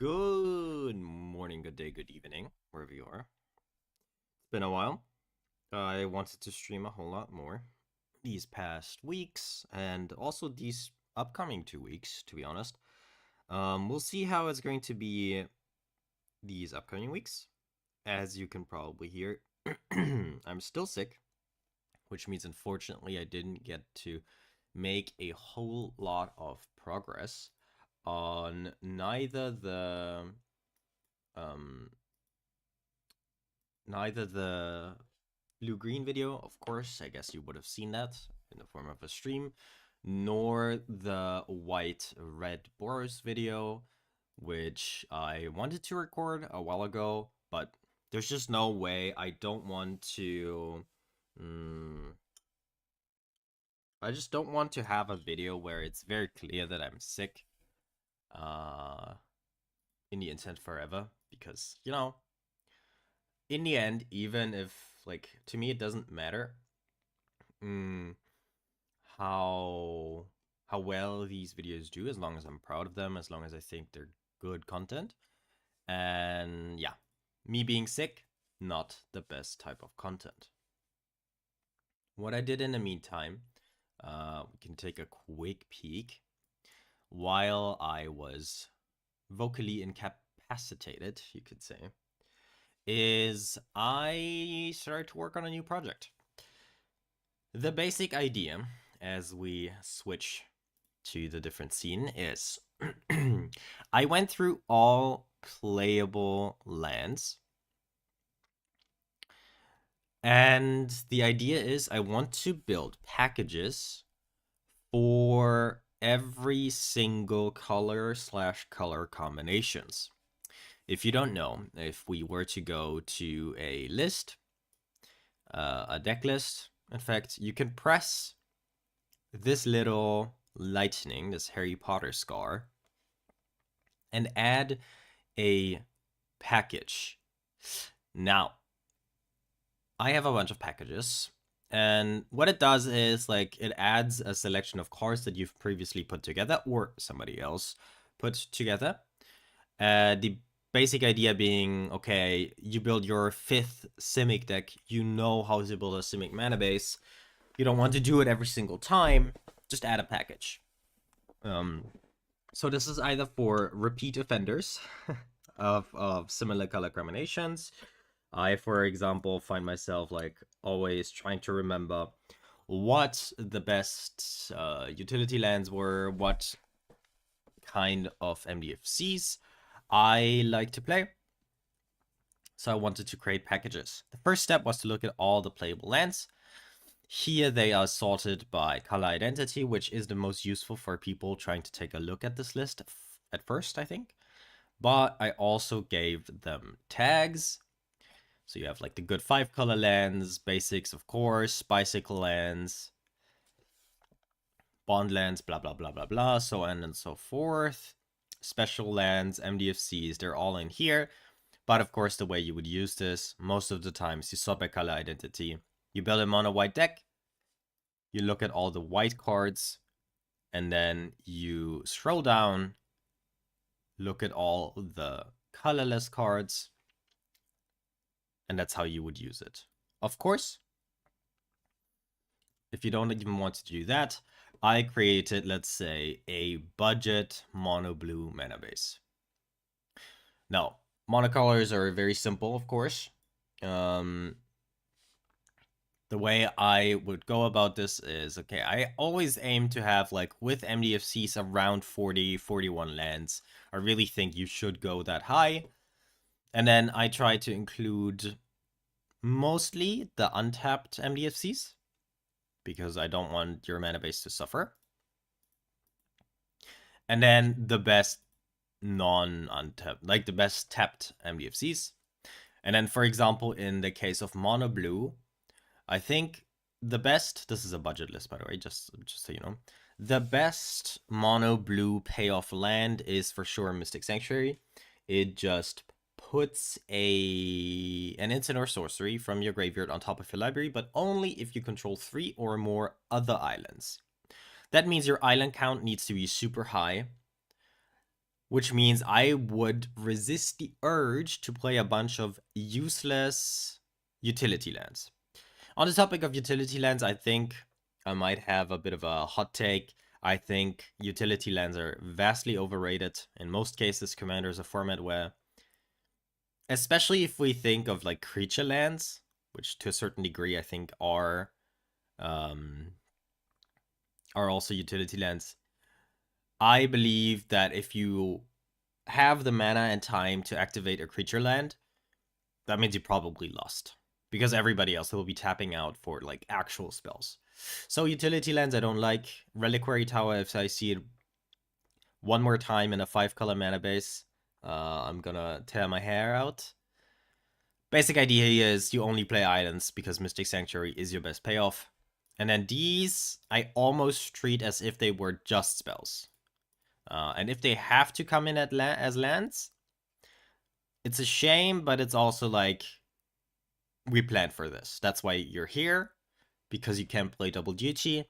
Good morning, good day, good evening, wherever you are. It's been a while. I wanted to stream a whole lot more these past weeks and also these upcoming 2 weeks, to be honest. We'll see how it's going to be these upcoming weeks. As you can probably hear, I'm still sick, which means unfortunately I didn't get to make a whole lot of progress on um neither the blue-green video, of course, I guess you would have seen that in the form of a stream, nor the white-red Boros video, which I wanted to record a while ago, but there's just no way. I don't want to... I just don't want to have a video where it's very clear that I'm sick in the internet forever, because, in the end, even if, to me, it doesn't matter mm, how well these videos do, as long as I'm proud of them, as long as I think they're good content. And yeah, me being sick, not the best type of content. What I did in the meantime, we can take a quick peek. While I was vocally incapacitated, you could say, is I started to work on a new project. The basic idea, as we switch to the different scene, is I went through all playable lands, and the idea is I want to build packages for every single color/color combinations. If you don't know, if we were to go to a list, a deck list, in fact, you can press this little lightning, this Harry Potter scar, and add a package. Now, I have a bunch of packages, and what it does is, it adds a selection of cards that you've previously put together, or somebody else put together. The basic idea being, okay, you build your 5th Simic deck, you know how to build a Simic mana base. You don't want to do it every single time, just add a package. So this is either for repeat offenders of similar color combinations. I, for example, find myself always trying to remember what the best utility lands were, what kind of MDFCs I like to play. So I wanted to create packages. The first step was to look at all the playable lands. Here they are sorted by color identity, which is the most useful for people trying to take a look at this list at first, I think. But I also gave them tags. So you have the good 5-color lands, basics, of course, bicycle lands, bond lands, blah, blah, blah, blah, blah, so on and so forth. Special lands, MDFCs, they're all in here. But of course, the way you would use this, most of the times, you sort by color identity. You build a mono white deck, you look at all the white cards, and then you scroll down, look at all the colorless cards, and that's how you would use it. Of course, if you don't even want to do that, I created, let's say, a budget mono blue mana base. Now, monocolors are very simple, of course. The way I would go about this is, okay, I always aim to have, with MDFCs around 40, 41 lands. I really think you should go that high. And then I try to include mostly the untapped MDFCs, because I don't want your mana base to suffer. And then the best non-untapped, the best tapped MDFCs. And then, for example, in the case of mono blue, I think the best, this is a budget list, by the way, just so you know, the best mono blue payoff land is for sure Mystic Sanctuary. It just puts an instant or sorcery from your graveyard on top of your library, but only if you control 3 or more other islands. That means your island count needs to be super high. which means I would resist the urge to play a bunch of useless utility lands. On the topic of utility lands, I think I might have a bit of a hot take. I think utility lands are vastly overrated. In most cases, Commander is a format where, especially if we think of like creature lands, which to a certain degree I think are also utility lands. I believe that if you have the mana and time to activate a creature land, that means you probably lost. Because everybody else will be tapping out for like actual spells. So utility lands I don't like. Reliquary Tower, if I see it one more time in a 5-color mana base, I'm gonna tear my hair out. Basic idea here is you only play islands because Mystic Sanctuary is your best payoff. And then these I almost treat as if they were just spells. And if they have to come in as lands, it's a shame, but it's also like, we planned for this. That's why you're here, because you can't play double duty.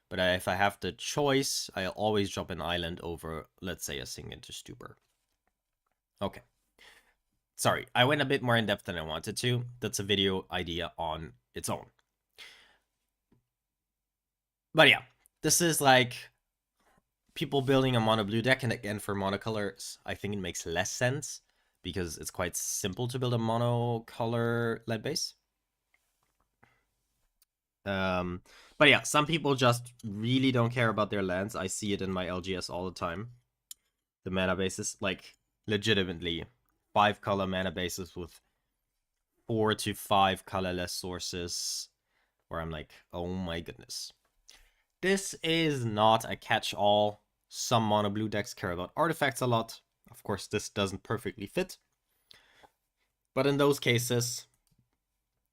But if I have the choice, I'll always drop an island over, let's say, a Sing into Stupor. Okay. Sorry, I went a bit more in depth than I wanted to. That's a video idea on its own. But yeah, this is like people building a mono blue deck, and again for monocolors, I think it makes less sense because it's quite simple to build a monocolor land base. But yeah, some people just really don't care about their lands. I see it in my LGS all the time. The mana bases, like legitimately 5-color mana bases with 4 to 5 colorless sources, where I'm like, oh my goodness. This is not a catch-all. Some mono blue decks care about artifacts a lot. Of course, this doesn't perfectly fit. But in those cases,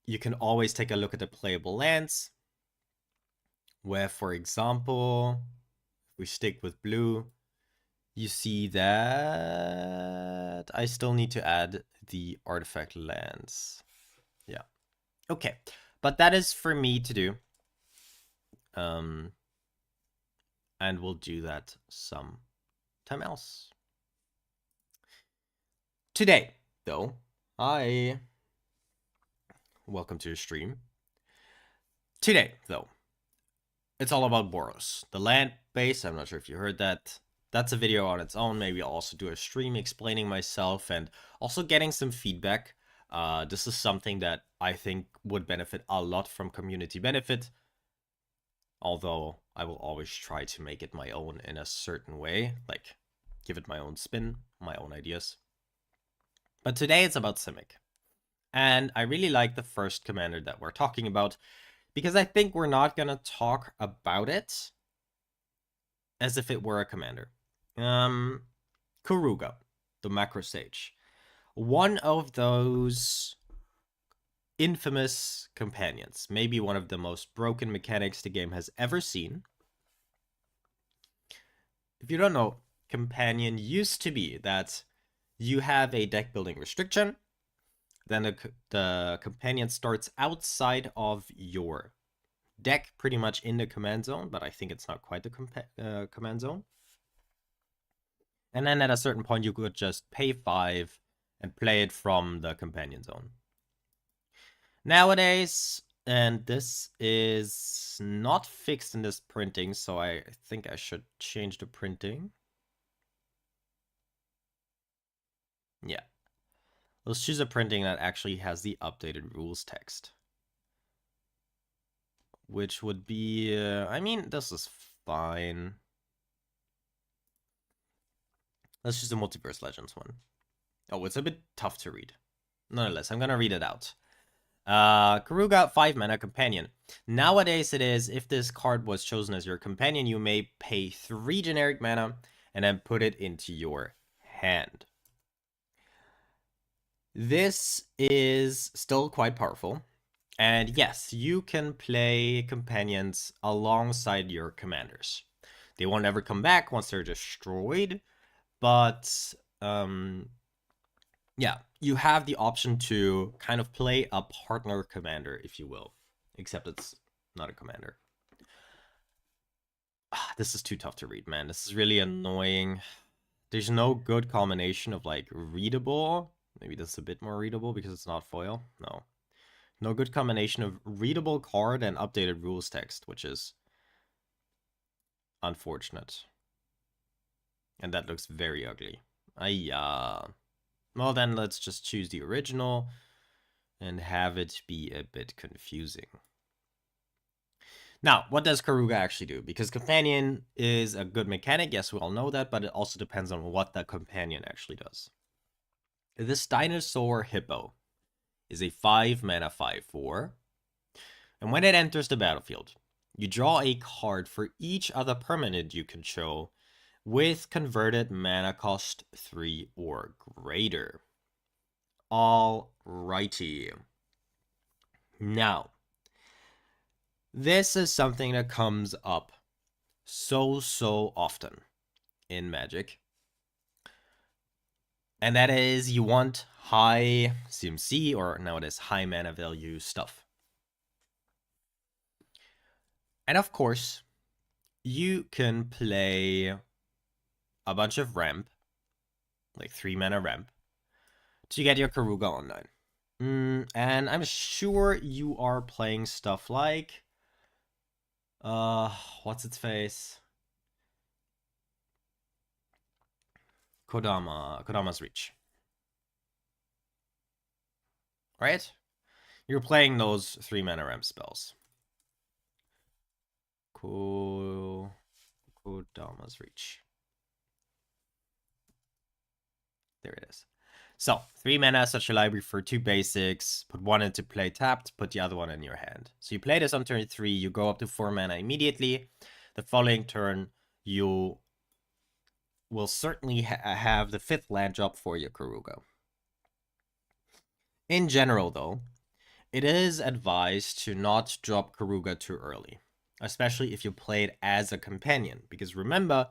you can always take a look at the playable lands, where, for example, if we stick with blue, you see that I still need to add the artifact lands. Yeah. Okay. But that is for me to do. And we'll do that sometime else. Today, though, welcome to the stream. Today, though, it's all about Boros, the land base. I'm not sure if you heard that. That's a video on its own. Maybe I'll also do a stream explaining myself and also getting some feedback. This is something that I think would benefit a lot from community benefit. Although I will always try to make it my own in a certain way, like give it my own spin, my own ideas. But today it's about Simic. And I really like the first commander that we're talking about, because I think we're not going to talk about it as if it were a commander. Kuruga, the macro sage. One of those infamous companions. Maybe one of the most broken mechanics the game has ever seen. If you don't know, companion used to be that you have a deck building restriction, then the companion starts outside of your deck, pretty much in the command zone, but I think it's not quite the command zone. And then at a certain point, you could just pay 5 and play it from the companion zone. Nowadays, and this is not fixed in this printing, so I think I should change the printing. Yeah. Let's choose a printing that actually has the updated rules text. Which would be, I mean, this is fine. Let's choose the Multiverse Legends one. Oh, it's a bit tough to read. Nonetheless, I'm gonna read it out. Kuruga, 5 mana companion. Nowadays it is, if this card was chosen as your companion, you may pay 3 generic mana and then put it into your hand. This is still quite powerful. And yes, you can play companions alongside your commanders. They won't ever come back once they're destroyed, but yeah, you have the option to kind of play a partner commander, if you will, except it's not a commander. This is too tough to read, man. This is really annoying. There's no good combination of like readable. Maybe that's a bit more readable because it's not foil. No. No good combination of readable card and updated rules text, which is unfortunate. And that looks very ugly. Well, then let's just choose the original and have it be a bit confusing. Now, what does Karuga actually do? Because Companion is a good mechanic, yes, we all know that, but it also depends on what that Companion actually does. This Dinosaur Hippo is a 5-mana 5/4, and when it enters the battlefield, you draw a card for each other permanent you control with converted mana cost 3 or greater. Alrighty. Now, this is something that comes up so often in Magic. And that is you want high CMC, or nowadays high mana value stuff. And of course, you can play a bunch of ramp, like 3-mana ramp, to get your Karuga online. And I'm sure you are playing stuff like what's its face? Kodama's Reach. Right? You're playing those 3-mana ramp spells. Kodama's Reach. There it is. So, 3 mana, such a library for 2 basics, put 1 into play tapped, put the other one in your hand. So you play this on turn 3, you go up to 4 mana immediately. The following turn, you will certainly have the 5th land drop for your Karuga. In general, though, it is advised to not drop Karuga too early, especially if you play it as a companion, because remember,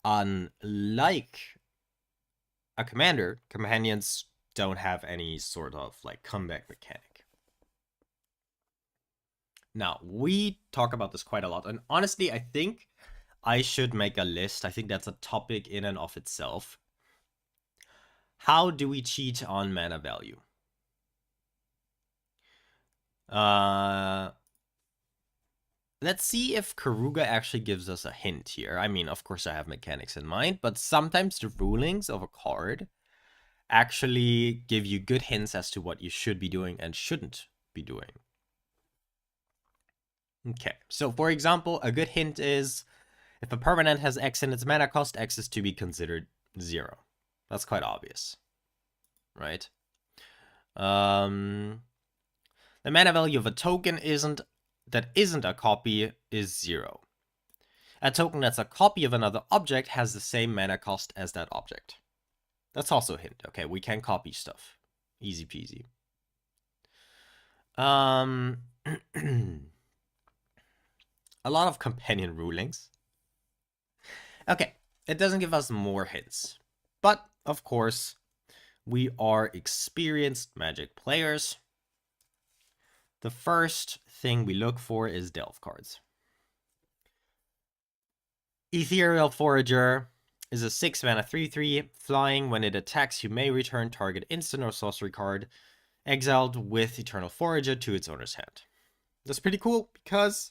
unlike a commander, companions don't have any sort of like comeback mechanic. Now, we talk about this quite a lot, and honestly, I think I should make a list. I think that's a topic in and of itself. How do we cheat on mana value? Let's see if Karuga actually gives us a hint here. I mean, of course I have mechanics in mind, but sometimes the rulings of a card actually give you good hints as to what you should be doing and shouldn't be doing. Okay, so for example, a good hint is if a permanent has X in its mana cost, X is to be considered 0. That's quite obvious, right? The mana value of a token that isn't a copy is 0. A token that's a copy of another object has the same mana cost as that object. That's also a hint. Okay, we can copy stuff. Easy peasy. A lot of companion rulings. Okay, it doesn't give us more hints. But, of course, we are experienced Magic players. The first thing we look for is Delve cards. Ethereal Forager is a 6-mana 3/3. Flying. When it attacks, you may return target instant or sorcery card exiled with Eternal Forager to its owner's hand. That's pretty cool because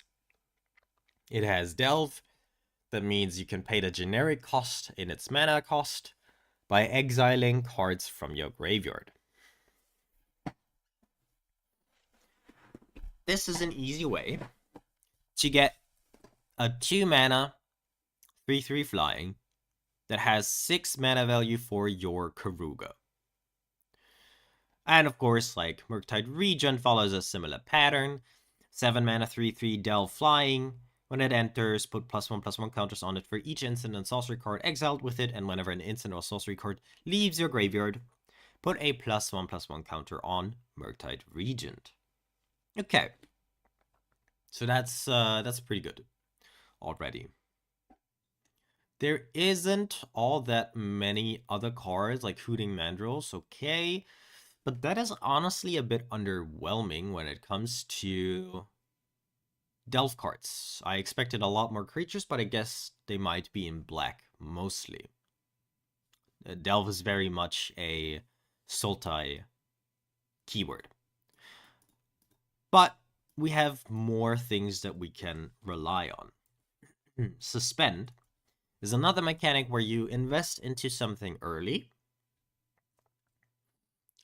it has Delve. That means you can pay the generic cost in its mana cost by exiling cards from your graveyard. This is an easy way to get a 2-mana 3/3 flying that has 6 mana value for your Karuga. And of course, like Murktide Regent follows a similar pattern. 7 mana 3/3 Delve flying. When it enters, put +1/+1 counters on it for each instant and sorcery card exiled with it, and whenever an instant or sorcery card leaves your graveyard, put a +1/+1 counter on Murktide Regent. Okay. So that's pretty good already. There isn't all that many other cards like Hooting Mandrills, okay, but that is honestly a bit underwhelming when it comes to Delve cards. I expected a lot more creatures, but I guess they might be in black mostly. Delve is very much a Sultai keyword. But we have more things that we can rely on. Suspend is another mechanic where you invest into something early,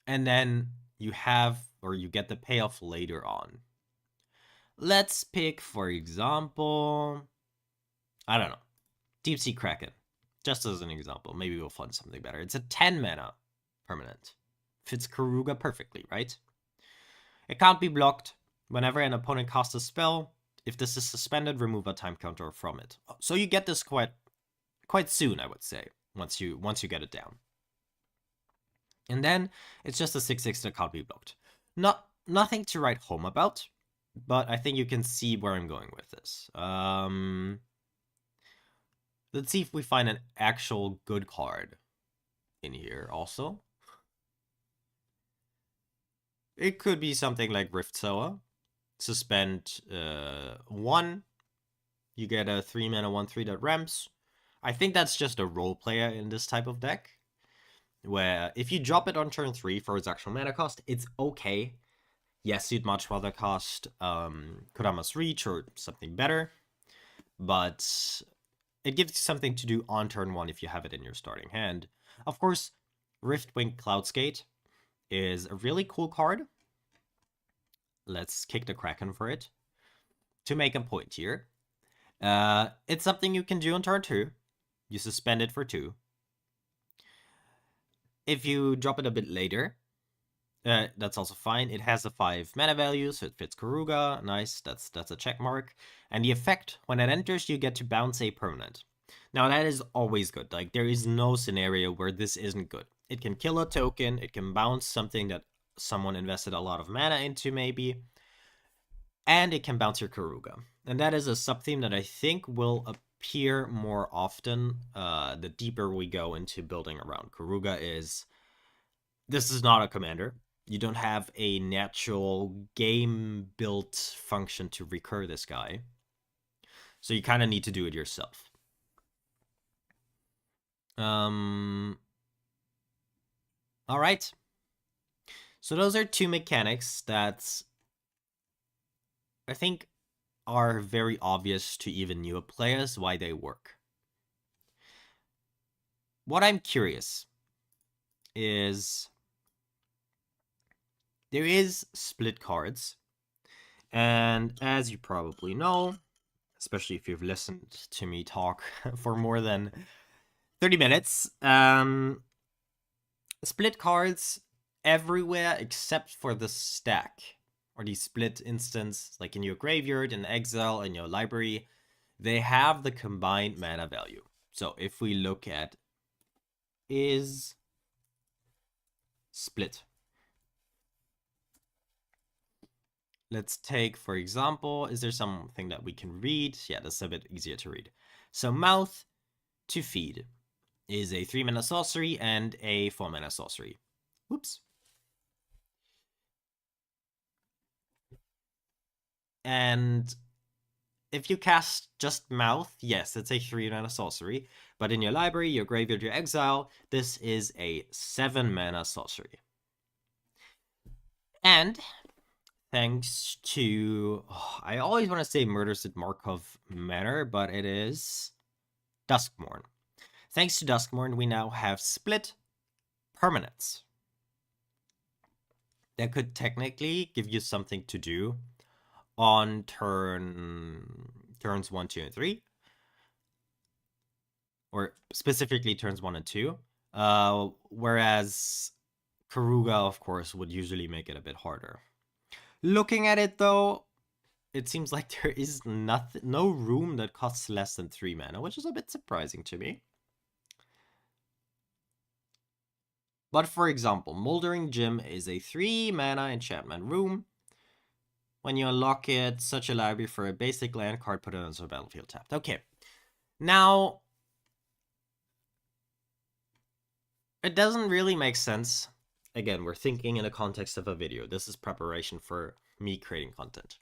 and then you have, or you get the payoff later on. Let's pick, for example, I don't know, Deep Sea Kraken. Just as an example, maybe we'll find something better. It's a 10 mana permanent. Fits Karuga perfectly, right? It can't be blocked. Whenever an opponent casts a spell, if this is suspended, remove a time counter from it. So you get this quite soon, I would say, once you get it down. And then it's just a 6/6 that can't be blocked. Nothing to write home about, but I think you can see where I'm going with this. Let's see if we find an actual good card in here also. It could be something like Rift Soa. Suspend 1. You get a 3 mana 1/3 that ramps. I think that's just a role player in this type of deck, where if you drop it on turn 3 for its actual mana cost, it's okay. Yes, you'd much rather cast Kodama's Reach or something better, but it gives you something to do on turn 1 if you have it in your starting hand. Of course, Riftwing Cloudskate is a really cool card. Let's kick the Kraken for it. To make a point here, it's something you can do on turn 2. You suspend it for 2. If you drop it a bit later, that's also fine. It has a 5 mana value, so it fits Karuga. Nice, that's a check mark. And the effect, when it enters, you get to bounce a permanent. Now that is always good. Like, there is no scenario where this isn't good. It can kill a token, it can bounce something that someone invested a lot of mana into maybe, and it can bounce your Karuga. And that is a sub-theme that I think will appear more often the deeper we go into building around Karuga. This is not a commander. You don't have a natural game-built function to recur this guy. So you kind of need to do it yourself. All right. So those are two mechanics that I think are very obvious to even newer players why they work. What I'm curious is there is split cards, and as you probably know, especially if you've listened to me talk for more than 30 minutes, split cards everywhere except for the stack, or the split instance, like in your graveyard, in exile, in your library, they have the combined mana value. So if we look at is split, let's take, for example, is there something that we can read? Yeah, that's a bit easier to read. So Mouth to Feed is a 3 mana sorcery and a 4 mana sorcery. Whoops. And if you cast just Mouth, yes, it's a 3 mana sorcery. But in your library, your graveyard, your exile, this is a 7 mana sorcery. And thanks to, I always want to say Murders at Markov Manor, but it is Duskmourn. Thanks to Duskmourn, we now have split permanents that could technically give you something to do on turns 1, 2, and 3, or specifically turns 1 and 2. Whereas Karuga, of course, would usually make it a bit harder. Looking at it, though, it seems like there is no room that costs less than 3 mana, which is a bit surprising to me. But for example, Moldering Gym is a 3 mana enchantment room. When you unlock it, search a library for a basic land card, put it onto the battlefield tapped. Okay. Now, it doesn't really make sense. Again, we're thinking in the context of a video. This is preparation for me creating content.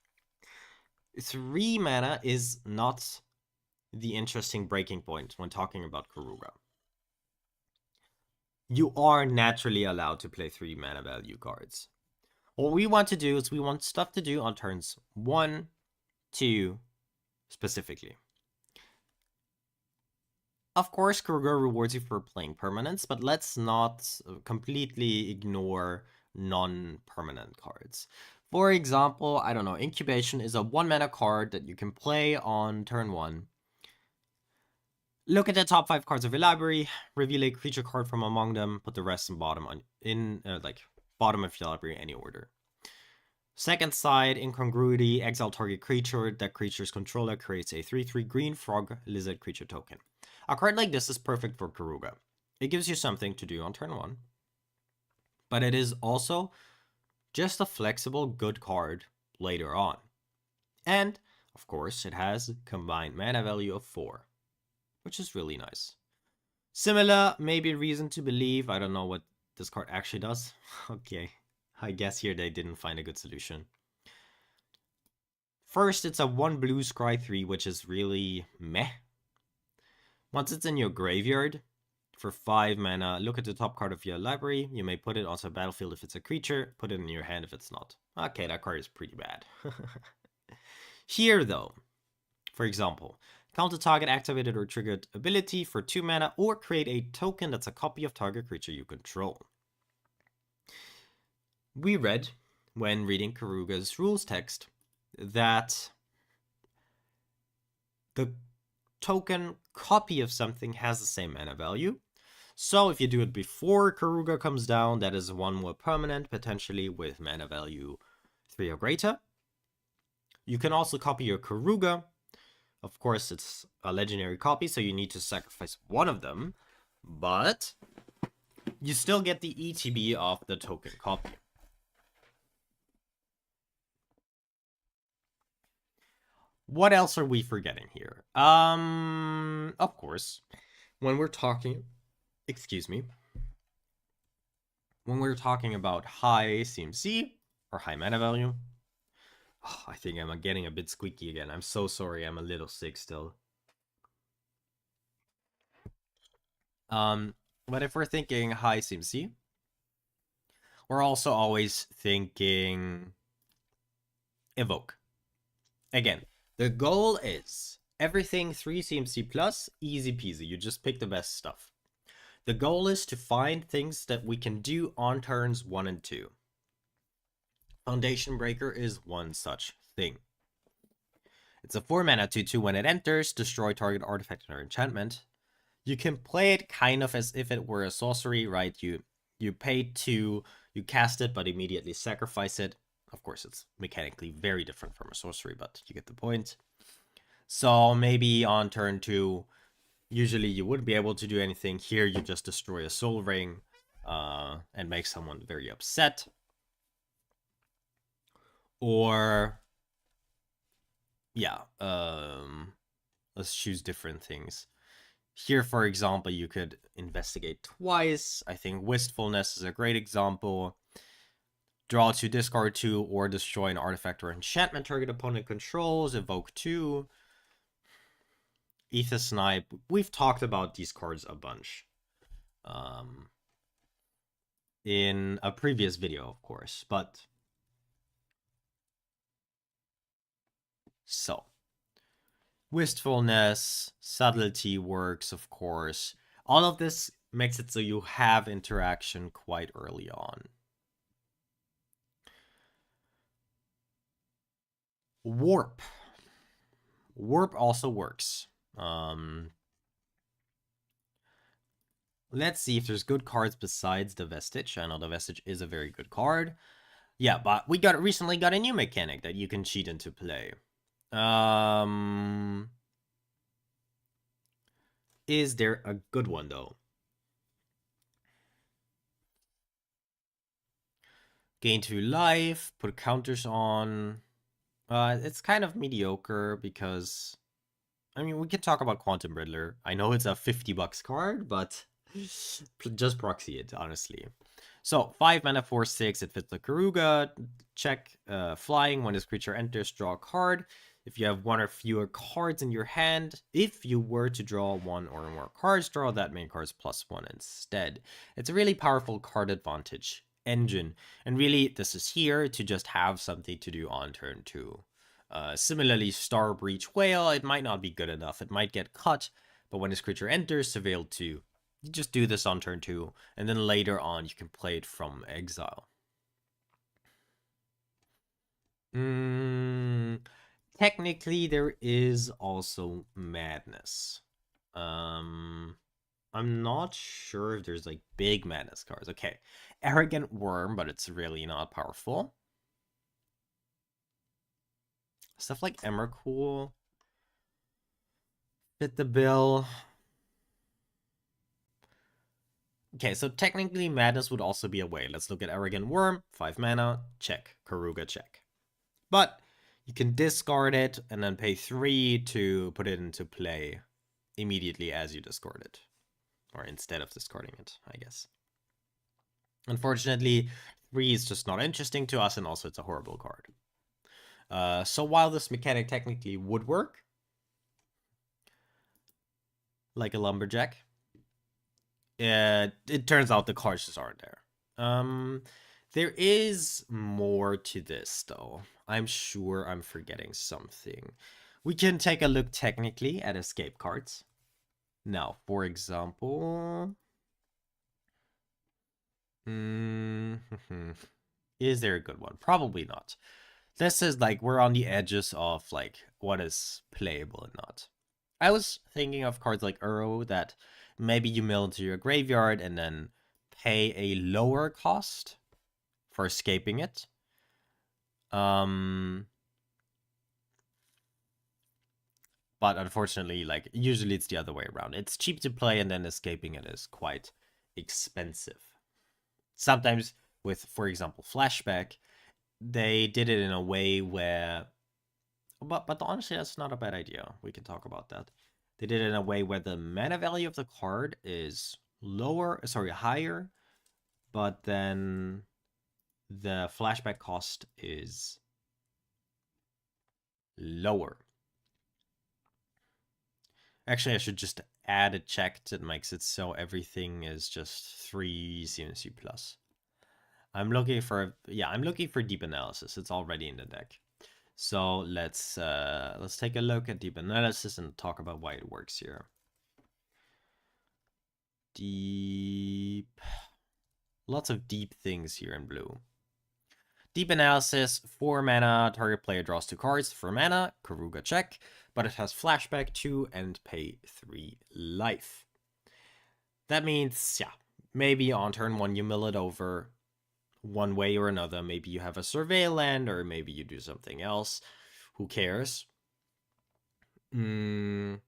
3 mana is not the interesting breaking point when talking about Karuga. you are naturally allowed to play 3 mana value cards. What we want to do is we want stuff to do on turns 1, 2, specifically. Of course, Kruger rewards you for playing permanents, but let's not completely ignore non-permanent cards. For example, I don't know, Incubation is a 1 mana card that you can play on turn 1. Look at the top 5 cards of your library, reveal a creature card from among them, put the rest in bottom of your library in any order. Second side, Incongruity, exile target creature. That creature's controller creates a 3/3 green frog lizard creature token. A card like this is perfect for Karuga. It gives you something to do on turn 1, but it is also just a flexible, good card later on. And, of course, it has combined mana value of 4, which is really nice. Similar, maybe reason to believe. I don't know what this card actually does. Okay, I guess here they didn't find a good solution. First, it's a 1 blue scry 3, which is really meh. Once it's in your graveyard, for 5 mana, look at the top card of your library. You may put it onto the battlefield if it's a creature, put it in your hand if it's not. Okay, that card is pretty bad. Here, though, for example, counter target activated or triggered ability for 2 mana, or create a token that's a copy of target creature you control. We read, when reading Karuga's rules text, that the token copy of something has the same mana value. So if you do it before Karuga comes down, that is 1 more permanent, potentially with mana value 3 or greater. You can also copy your Karuga. Of course, it's a legendary copy, so you need to sacrifice one of them, but you still get the ETB of the token copy. What else are we forgetting here? Of course, when we're talking, when we're talking about high CMC or high mana value, I think I'm getting a bit squeaky again. I'm so sorry, I'm a little sick still. But if we're thinking high CMC, we're also always thinking Evoke. Again, the goal is everything 3 CMC plus, easy peasy. You just pick the best stuff. The goal is to find things that we can do on turns 1 and 2. Foundation Breaker is one such thing. It's a 4 mana 2/2 when it enters, destroy target artifact or enchantment. You can play it kind of as if it were a sorcery, right? You pay 2, you cast it, but immediately sacrifice it. Of course, it's mechanically very different from a sorcery, but you get the point. So maybe on turn 2, usually you wouldn't be able to do anything. Here, you just destroy a soul ring and make someone very upset. Or, yeah, let's choose different things. Here, for example, you could investigate twice. I think Wistfulness is a great example. Draw 2, discard 2, or destroy an artifact or enchantment target opponent controls. Evoke 2. Aether Snipe. We've talked about these cards a bunch. In a previous video, of course. But so, Wistfulness, Subtlety works, of course. All of this makes it so you have interaction quite early on. Warp. Warp also works. Let's see if there's good cards besides the Vestige. I know the Vestige is a very good card. Yeah, but we recently got a new mechanic that you can cheat into play. Is there a good one, though? Gain 2 life, put counters on. It's kind of mediocre because, I mean, we can talk about Quantum Riddler. I know it's a $50 card, but just proxy it, honestly. So, 5 mana, 4/6, it fits the Karuga. Check, flying, when this creature enters, draw a card. If you have one or fewer cards in your hand, if you were to draw one or more cards, draw that many cards +1 instead. It's a really powerful card advantage engine. And really, this is here to just have something to do on turn 2. Similarly, Star Breach Whale, it might not be good enough. It might get cut, but when this creature enters Surveil 2, you just do this on turn 2, and then later on you can play it from exile. Technically, there is also Madness. I'm not sure if there's like big Madness cards. Okay, Arrogant Worm, but it's really not powerful. Stuff like Emrakul fit the bill. Okay, so technically Madness would also be a way. Let's look at Arrogant Worm, 5 mana, check. Karuga, check. But you can discard it and then pay 3 to put it into play immediately as you discard it. Or instead of discarding it, I guess. Unfortunately, 3 is just not interesting to us, and also it's a horrible card. So while this mechanic technically would work, like a Lumberjack, it turns out the cards just aren't there. There is more to this, though. I'm sure I'm forgetting something. We can take a look technically at escape cards. Now, for example... is there a good one? Probably not. This is like, we're on the edges of like, what is playable and not. I was thinking of cards like Uro that maybe you mill into your graveyard and then pay a lower cost for escaping it. But unfortunately, like, usually it's the other way around. It's cheap to play, and then escaping it is quite expensive. Sometimes with, for example, Flashback, they did it in a way where... But honestly, that's not a bad idea. We can talk about that. They did it in a way where the mana value of the card is higher, but then the flashback cost is lower. Actually, I should just add a check that makes it so everything is just 3 CMC plus. I'm looking for deep analysis. It's already in the deck. So let's take a look at deep analysis and talk about why it works here. Deep. Lots of deep things here in blue. Deep analysis, 4 mana, target player draws 2 cards, 4 mana, Karuga check, but it has flashback 2 and pay 3 life. That means, yeah, maybe on turn 1 you mill it over one way or another. Maybe you have a surveil land, or maybe you do something else. Who cares? And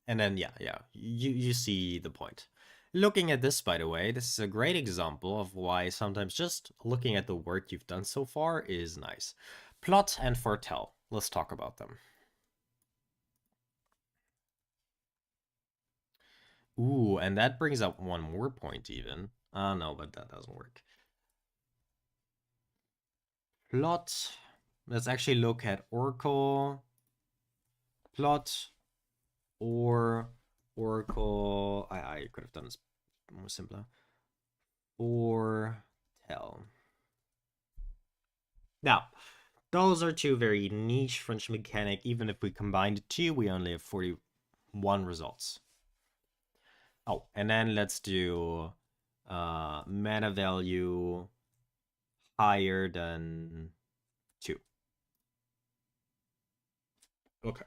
then, yeah, you see the point. Looking at this, by the way, this is a great example of why sometimes just looking at the work you've done so far is nice. Plot and foretell. Let's talk about them. Ooh, and that brings up one more point even. No, but that doesn't work. Plot. Let's actually look at Oracle. Plot. Or Oracle. I could have done this more simpler. Or tell. Now, those are 2 very niche French mechanic. Even if we combine the 2, we only have 41 results. Oh, and then let's do mana value higher than 2. Okay.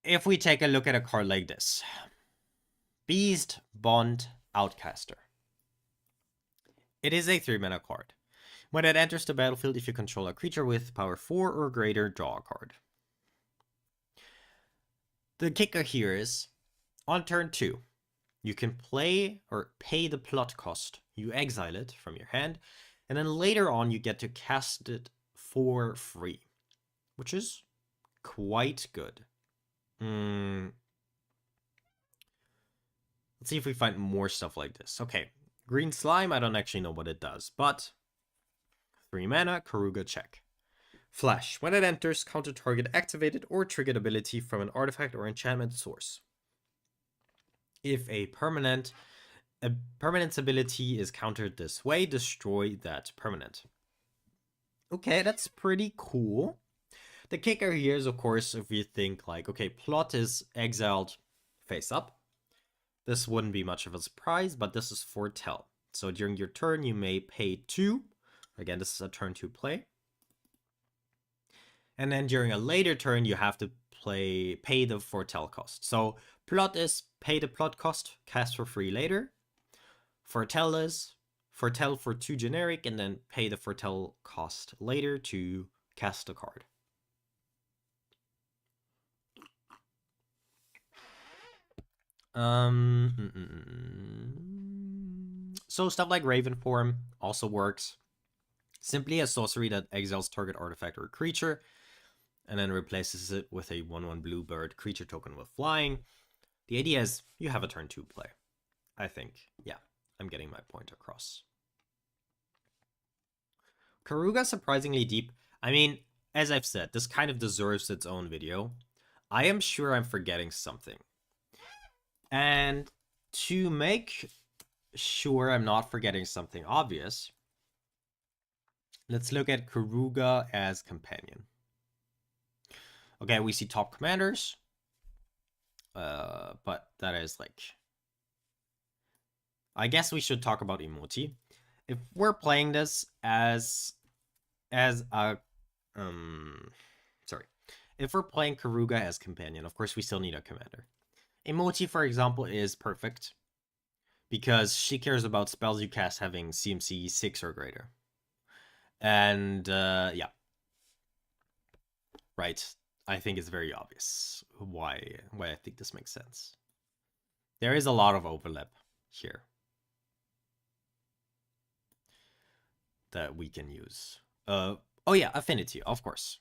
If we take a look at a card like this, Beast Bond Outcaster. It is a 3 mana card. When it enters the battlefield, if you control a creature with power 4 or greater, draw a card. The kicker here is, on turn 2, you can play or pay the plot cost. You exile it from your hand, and then later on you get to cast it for free, which is quite good. Let's see if we find more stuff like this. Okay, Green Slime, I don't actually know what it does, but 3 mana, Karuga check. Flash. When it enters, counter target activated or triggered ability from an artifact or enchantment source. If a permanent's ability is countered this way, destroy that permanent. Okay, that's pretty cool. The kicker here is, of course, if you think like, okay, plot is exiled face up. This wouldn't be much of a surprise, but this is foretell. So during your turn, you may pay 2. Again, this is a turn 2 play. And then during a later turn, you have to pay the foretell cost. So plot is pay the plot cost, cast for free later. Foretell is foretell for 2 generic, and then pay the foretell cost later to cast a card. So stuff like Raven Form also works. Simply a sorcery that exiles target artifact or creature, and then replaces it with a 1/1 blue bird creature token with flying. The idea is you have a turn 2 play. I think, yeah, I'm getting my point across. Karuga surprisingly deep. I mean, as I've said, this kind of deserves its own video. I am sure I'm forgetting something. And to make sure I'm not forgetting something obvious, let's look at Karuga as companion. Okay, we see top commanders. But that is like... I guess we should talk about Emoti. If we're playing this as a... sorry. If we're playing Karuga as companion, of course we still need a commander. Emoti, for example, is perfect because she cares about spells you cast having CMC 6 or greater. And, yeah. Right. I think it's very obvious why I think this makes sense. There is a lot of overlap here that we can use. Oh yeah, affinity, of course.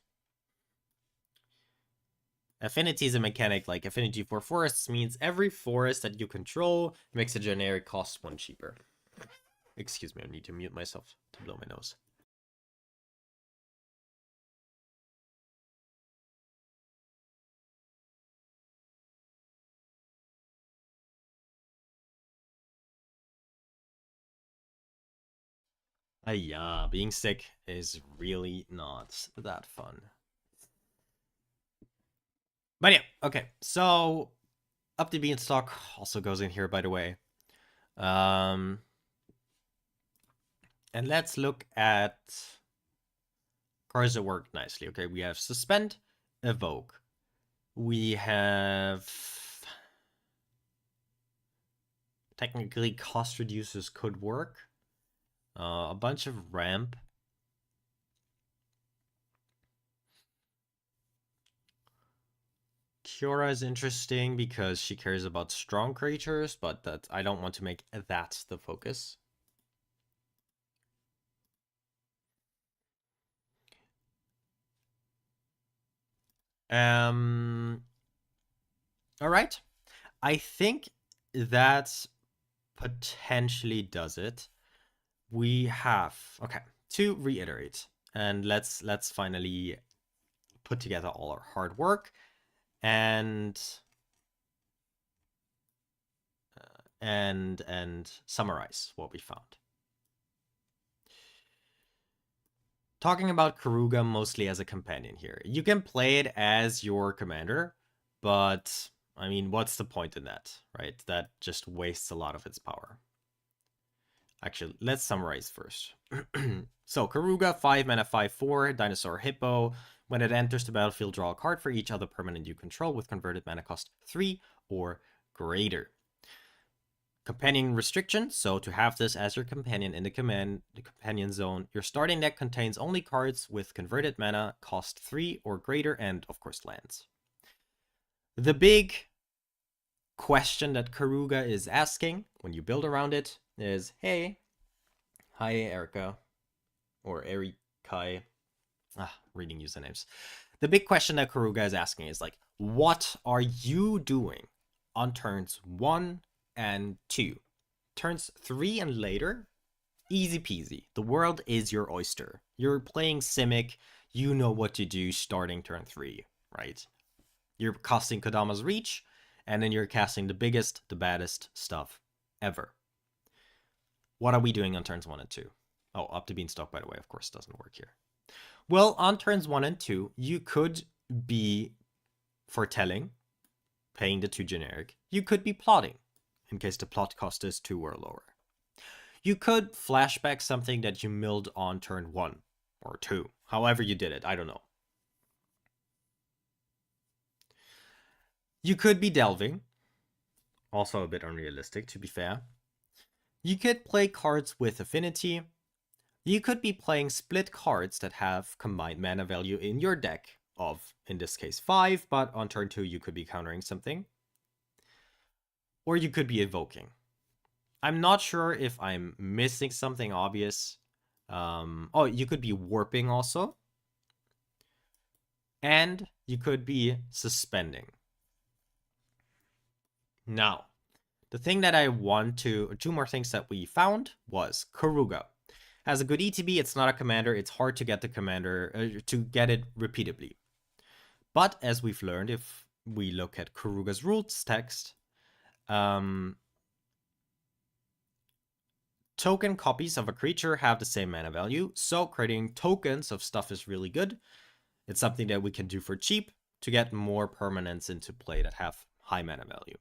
Affinity is a mechanic like affinity for forests means every forest that you control makes a generic cost 1 cheaper. Excuse me, I need to mute myself to blow my nose. Yeah, being sick is really not that fun. But yeah, okay. So Up the Beanstalk also goes in here, by the way. And let's look at cards that work nicely. Okay, we have Suspend, Evoke. We have... Technically, cost reducers could work. A bunch of ramp. Kiora is interesting because she cares about strong creatures, but that I don't want to make that the focus. All right. I think that potentially does it. We have, okay, to reiterate, and let's finally put together all our hard work and summarize what we found. Talking about Karuga mostly as a companion here. You can play it as your commander, but I mean, what's the point in that, right? That just wastes a lot of its power. Actually, let's summarize first. So, Karuga, 5 mana, 5/4, Dinosaur Hippo. When it enters the battlefield, draw a card for each other permanent you control with converted mana cost 3 or greater. Companion restriction. So, to have this as your companion in the companion zone, your starting deck contains only cards with converted mana cost 3 or greater, and of course, lands. The big question that Karuga is asking when you build around it is, hey, hi Erica, or Erikai, reading usernames. The big question that Karuga is asking is like, what are you doing on turns 1 and 2? Turns 3 and later, easy peasy. The world is your oyster. You're playing Simic, you know what to do starting turn 3, right? You're casting Kodama's Reach, and then you're casting the biggest, the baddest stuff ever. What are we doing on turns 1 and 2? Oh, up to Beanstalk, by the way, of course, doesn't work here. Well, on turns 1 and 2, you could be foretelling, paying the 2 generic. You could be plotting, in case the plot cost is 2 or lower. You could flashback something that you milled on turn 1 or 2. However you did it, I don't know. You could be delving. Also a bit unrealistic, to be fair. You could play cards with affinity. You could be playing split cards that have combined mana value in your deck of, in this case, 5, but on turn 2 you could be countering something. Or you could be evoking. I'm not sure if I'm missing something obvious. Oh, you could be warping also. And you could be suspending. Now, the thing that I want to, 2 more things that we found was Karuga. Has a good ETB, it's not a commander, it's hard to get the commander, to get it repeatably. But as we've learned, if we look at Karuga's rules text, token copies of a creature have the same mana value, so creating tokens of stuff is really good. It's something that we can do for cheap to get more permanents into play that have high mana value.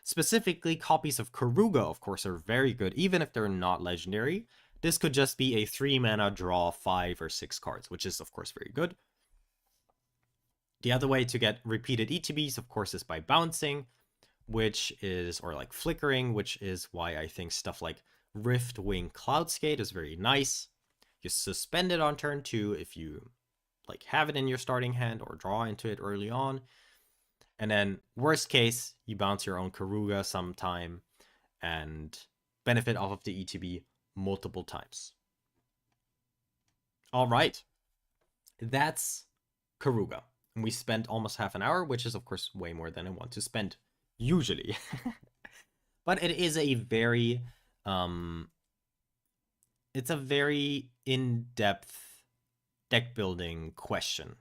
Specifically, copies of Karuga, of course, are very good, even if they're not legendary. This could just be a 3 mana draw 5 or 6 cards, which is, of course, very good. The other way to get repeated ETBs, of course, is by bouncing, which is, or like flickering, which is why I think stuff like Riftwing Cloudskate is very nice. You suspend it on turn 2 if you like have it in your starting hand or draw into it early on. And then worst case, you bounce your own Karuga sometime and benefit off of the ETB multiple times. All right. That's Karuga. And we spent almost half an hour, which is of course way more than I want to spend usually. But it is a very it's a very in-depth deck building question.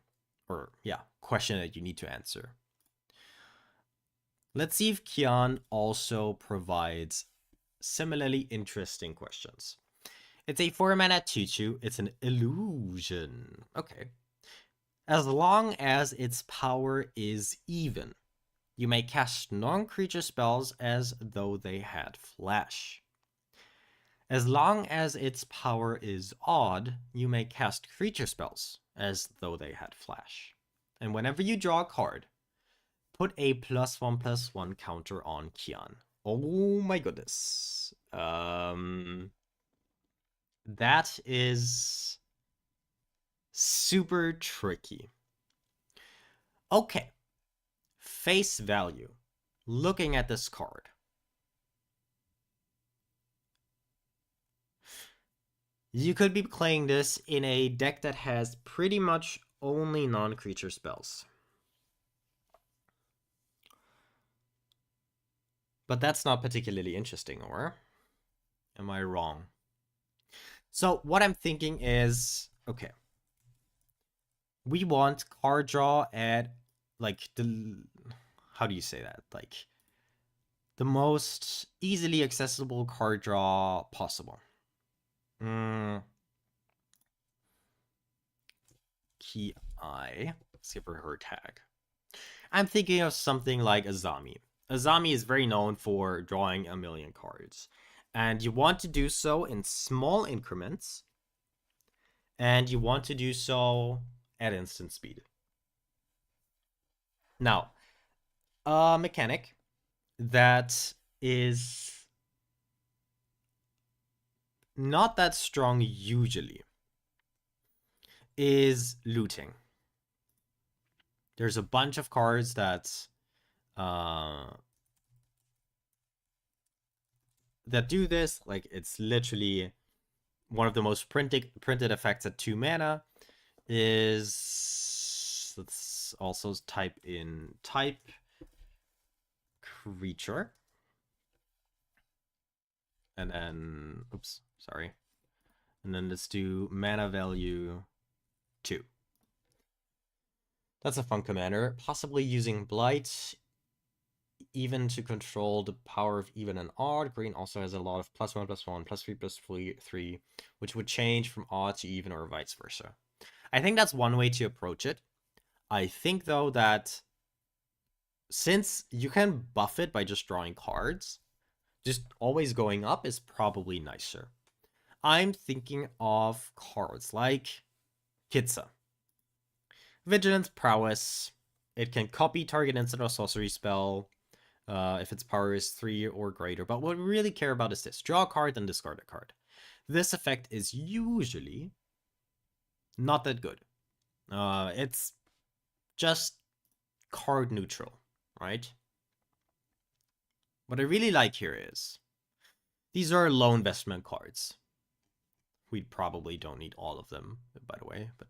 Or yeah, question that you need to answer. Let's see if Kian also provides similarly interesting questions. It's a 4-mana 2/2. It's an illusion. Okay. As long as its power is even, you may cast non-creature spells as though they had flash. As long as its power is odd, you may cast creature spells as though they had flash. And whenever you draw a card, put a +1/+1 counter on Kian. Oh my goodness. That is super tricky. Okay. Face value. Looking at this card. You could be playing this in a deck that has pretty much only non-creature spells. But that's not particularly interesting, or am I wrong? So what I'm thinking is, okay, we want card draw at like the, how do you say that? Like the most easily accessible card draw possible. Key I, skip her tag. I'm thinking of something like Azami. Azami is very known for drawing a million cards. And you want to do so in small increments. And you want to do so at instant speed. Now, a mechanic that is not that strong usually is looting. There's a bunch of cards that do this. Like it's literally one of the most printed effects at 2 mana is, let's also type in type creature. And then, oops, sorry. And then let's do mana value 2. That's a fun commander. Possibly using Blight even to control the power of even and odd. Green also has a lot of +1, +1, +3, +3, which would change from odd to even or vice versa. I think that's one way to approach it. I think, though, that since you can buff it by just drawing cards, just always going up is probably nicer. I'm thinking of cards like Kitsa. Vigilance, Prowess. It can copy target instant or sorcery spell if its power is 3 or greater. But what we really care about is this. Draw a card and discard a card. This effect is usually not that good. It's just card neutral, right? What I really like here is these are low investment cards. We probably don't need all of them, by the way, but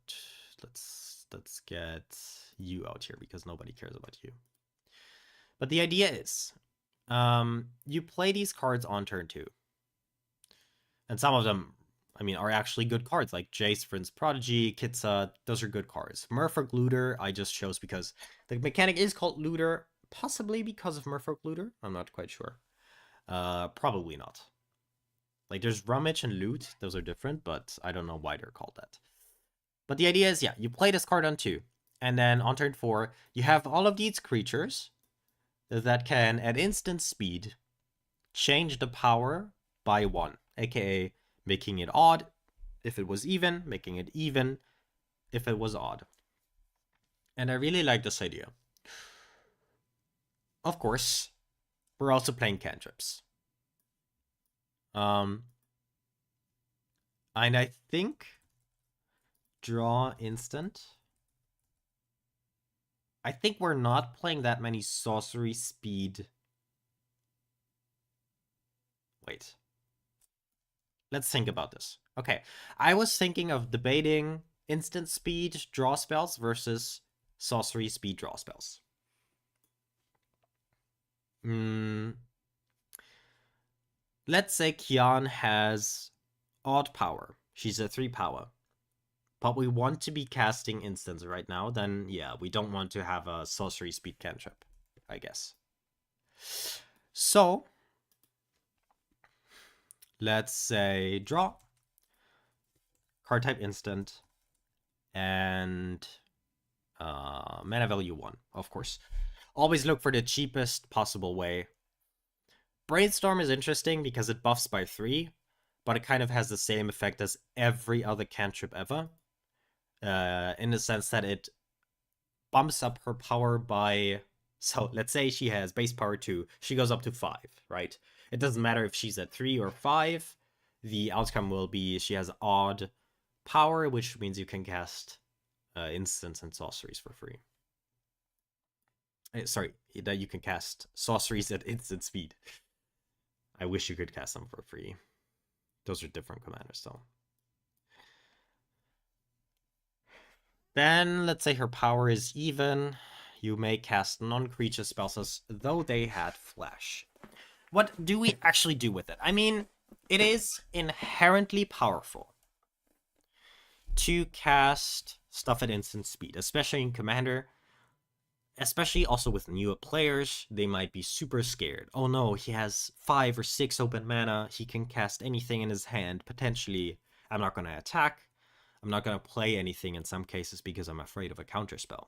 let's get you out here because nobody cares about you. But the idea is, you play these cards on turn 2. And some of them, I mean, are actually good cards, like Jace, Prince Prodigy, Kitsa. Those are good cards. Merfolk Looter, I just chose because the mechanic is called Looter, possibly because of Merfolk Looter. I'm not quite sure. Probably not. Like, there's Rummage and Loot. Those are different, but I don't know why they're called that. But the idea is, yeah, you play this card on 2. And then on turn 4, you have all of these creatures that can, at instant speed, change the power by 1. AKA making it odd if it was even, making it even if it was odd. And I really like this idea. Of course, we're also playing cantrips. And I think draw instant. I think we're not playing that many sorcery speed. Wait. Let's think about this. Okay, I was thinking of debating instant speed draw spells versus sorcery speed draw spells. Let's say Kian has odd power. She's a 3 power. But we want to be casting instants right now, then yeah, we don't want to have a sorcery speed cantrip, I guess. So, let's say draw, card type instant, and mana value 1, of course. Always look for the cheapest possible way. Brainstorm is interesting because it buffs by 3, but it kind of has the same effect as every other cantrip ever. In the sense that it bumps up her power by... So let's say she has base power 2. She goes up to 5, right? It doesn't matter if she's at 3 or 5. The outcome will be she has odd power, which means you can cast instants and sorceries for free. Sorry, that you can cast sorceries at instant speed. I wish you could cast them for free. Those are different commanders, though. Then, let's say her power is even. You may cast non-creature spells as though they had flash. What do we actually do with it? I mean, it is inherently powerful to cast stuff at instant speed, especially in Commander. Especially also with newer players, they might be super scared. Oh no, he has 5 or 6 open mana. He can cast anything in his hand, potentially. I'm not going to attack. I'm not going to play anything in some cases because I'm afraid of a counterspell.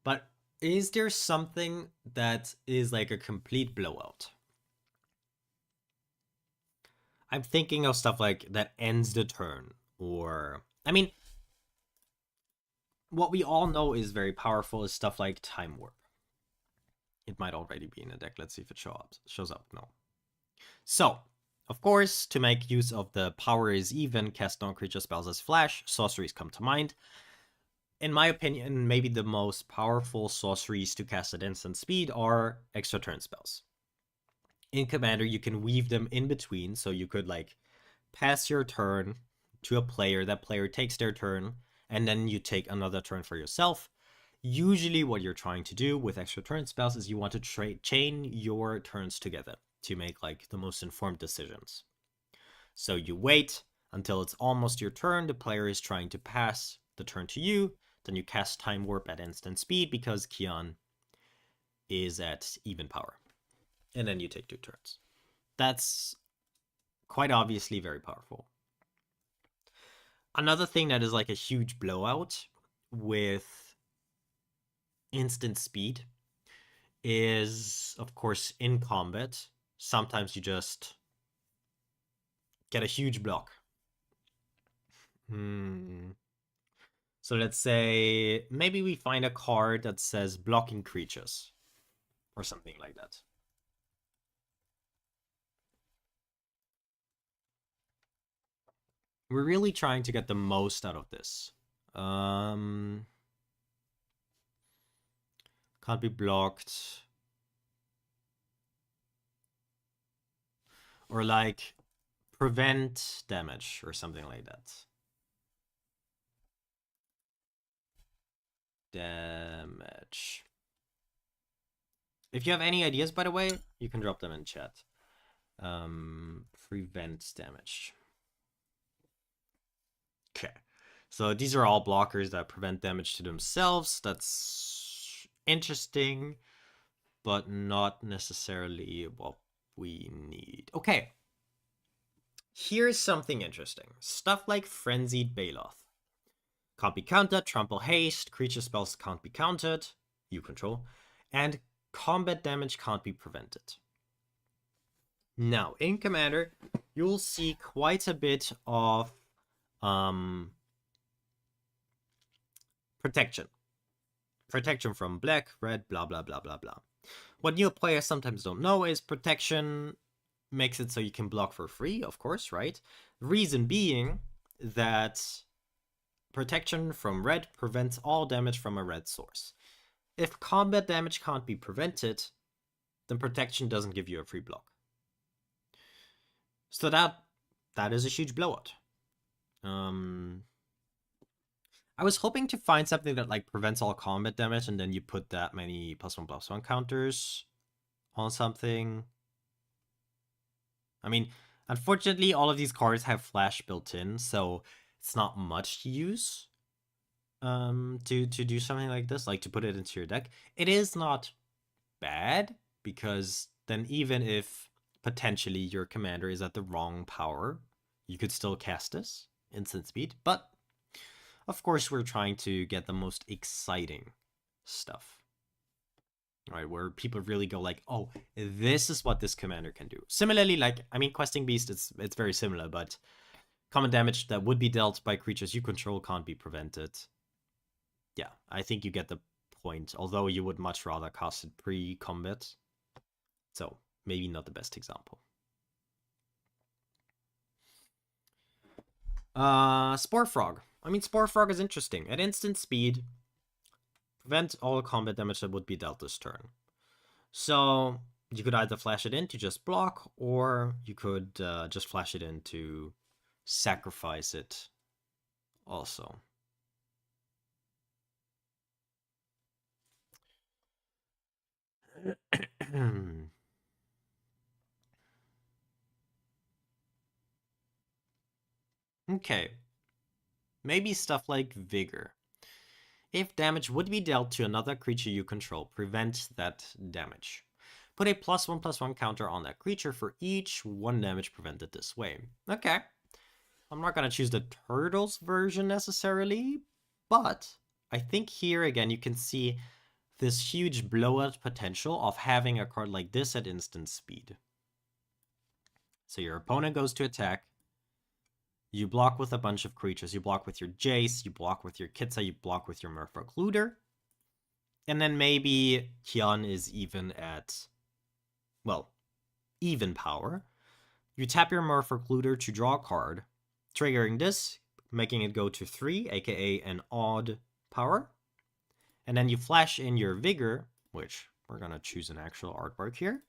But is there something that is like a complete blowout? I'm thinking of stuff like that ends the turn, or... I mean, what we all know is very powerful is stuff like Time Warp. It might already be in a deck. Let's see if it shows up. No. So, of course, to make use of the power is even, cast non-creature spells as flash, sorceries come to mind. In my opinion, maybe the most powerful sorceries to cast at instant speed are extra turn spells. In Commander, you can weave them in between, so you could, like, pass your turn to a player, that player takes their turn, and then you take another turn for yourself. Usually what you're trying to do with extra turn spells is you want to chain your turns together to make like the most informed decisions. So you wait until it's almost your turn, the player is trying to pass the turn to you, then you cast Time Warp at instant speed because Kion is at even power. And then you take 2 turns. That's quite obviously very powerful. Another thing that is like a huge blowout with instant speed is, of course, in combat, sometimes you just get a huge block. So let's say maybe we find a card that says blocking creatures or something like that. We're really trying to get the most out of this. Can't be blocked. Or like prevent damage or something like that. Damage. If you have any ideas, by the way, you can drop them in chat. Prevent damage. Okay. So these are all blockers that prevent damage to themselves. That's interesting, but not necessarily what we need. Okay. Here's something interesting. Stuff like Frenzied Baloth. Can't be countered, Trample Haste, creature spells can't be countered, you control, and combat damage can't be prevented. Now, in Commander, you'll see quite a bit of protection. Protection from black, red, blah, blah, blah, blah, blah. What new players sometimes don't know is protection makes it so you can block for free, of course, right? Reason being that protection from red prevents all damage from a red source. If combat damage can't be prevented, then protection doesn't give you a free block. So that is a huge blowout. I was hoping to find something that like prevents all combat damage and then you put that many +1/+1 counters on something. I mean, unfortunately, all of these cards have flash built in, so it's not much to use to do something like this, like to put it into your deck. It is not bad, because then even if potentially your commander is at the wrong power, you could still cast this instant speed. But of course, we're trying to get the most exciting stuff, right? Where people really go like, oh, this is what this commander can do. Similarly, like, I mean, Questing Beast, it's very similar, but common damage that would be dealt by creatures you control can't be prevented. Yeah, I think you get the point, although you would much rather cast it pre-combat. So, maybe not the best example. Spore Frog. I mean, Spore Frog is interesting. At instant speed, prevent all combat damage that would be dealt this turn. So, you could either flash it in to just block, or you could just flash it in to sacrifice it also. Okay. Maybe stuff like Vigor. If damage would be dealt to another creature you control, prevent that damage. Put a +1/+1 counter on that creature for each 1 damage prevented this way. Okay. I'm not going to choose the Turtles version necessarily, but I think here again you can see this huge blowout potential of having a card like this at instant speed. So your opponent goes to attack, you block with a bunch of creatures. You block with your Jace, you block with your Kitsa, you block with your Merfolk Looter. And then maybe Kion is even at, well, even power. You tap your Merfolk Looter to draw a card, triggering this, making it go to 3, aka an odd power. And then you flash in your Vigor, which we're going to choose an actual artwork here.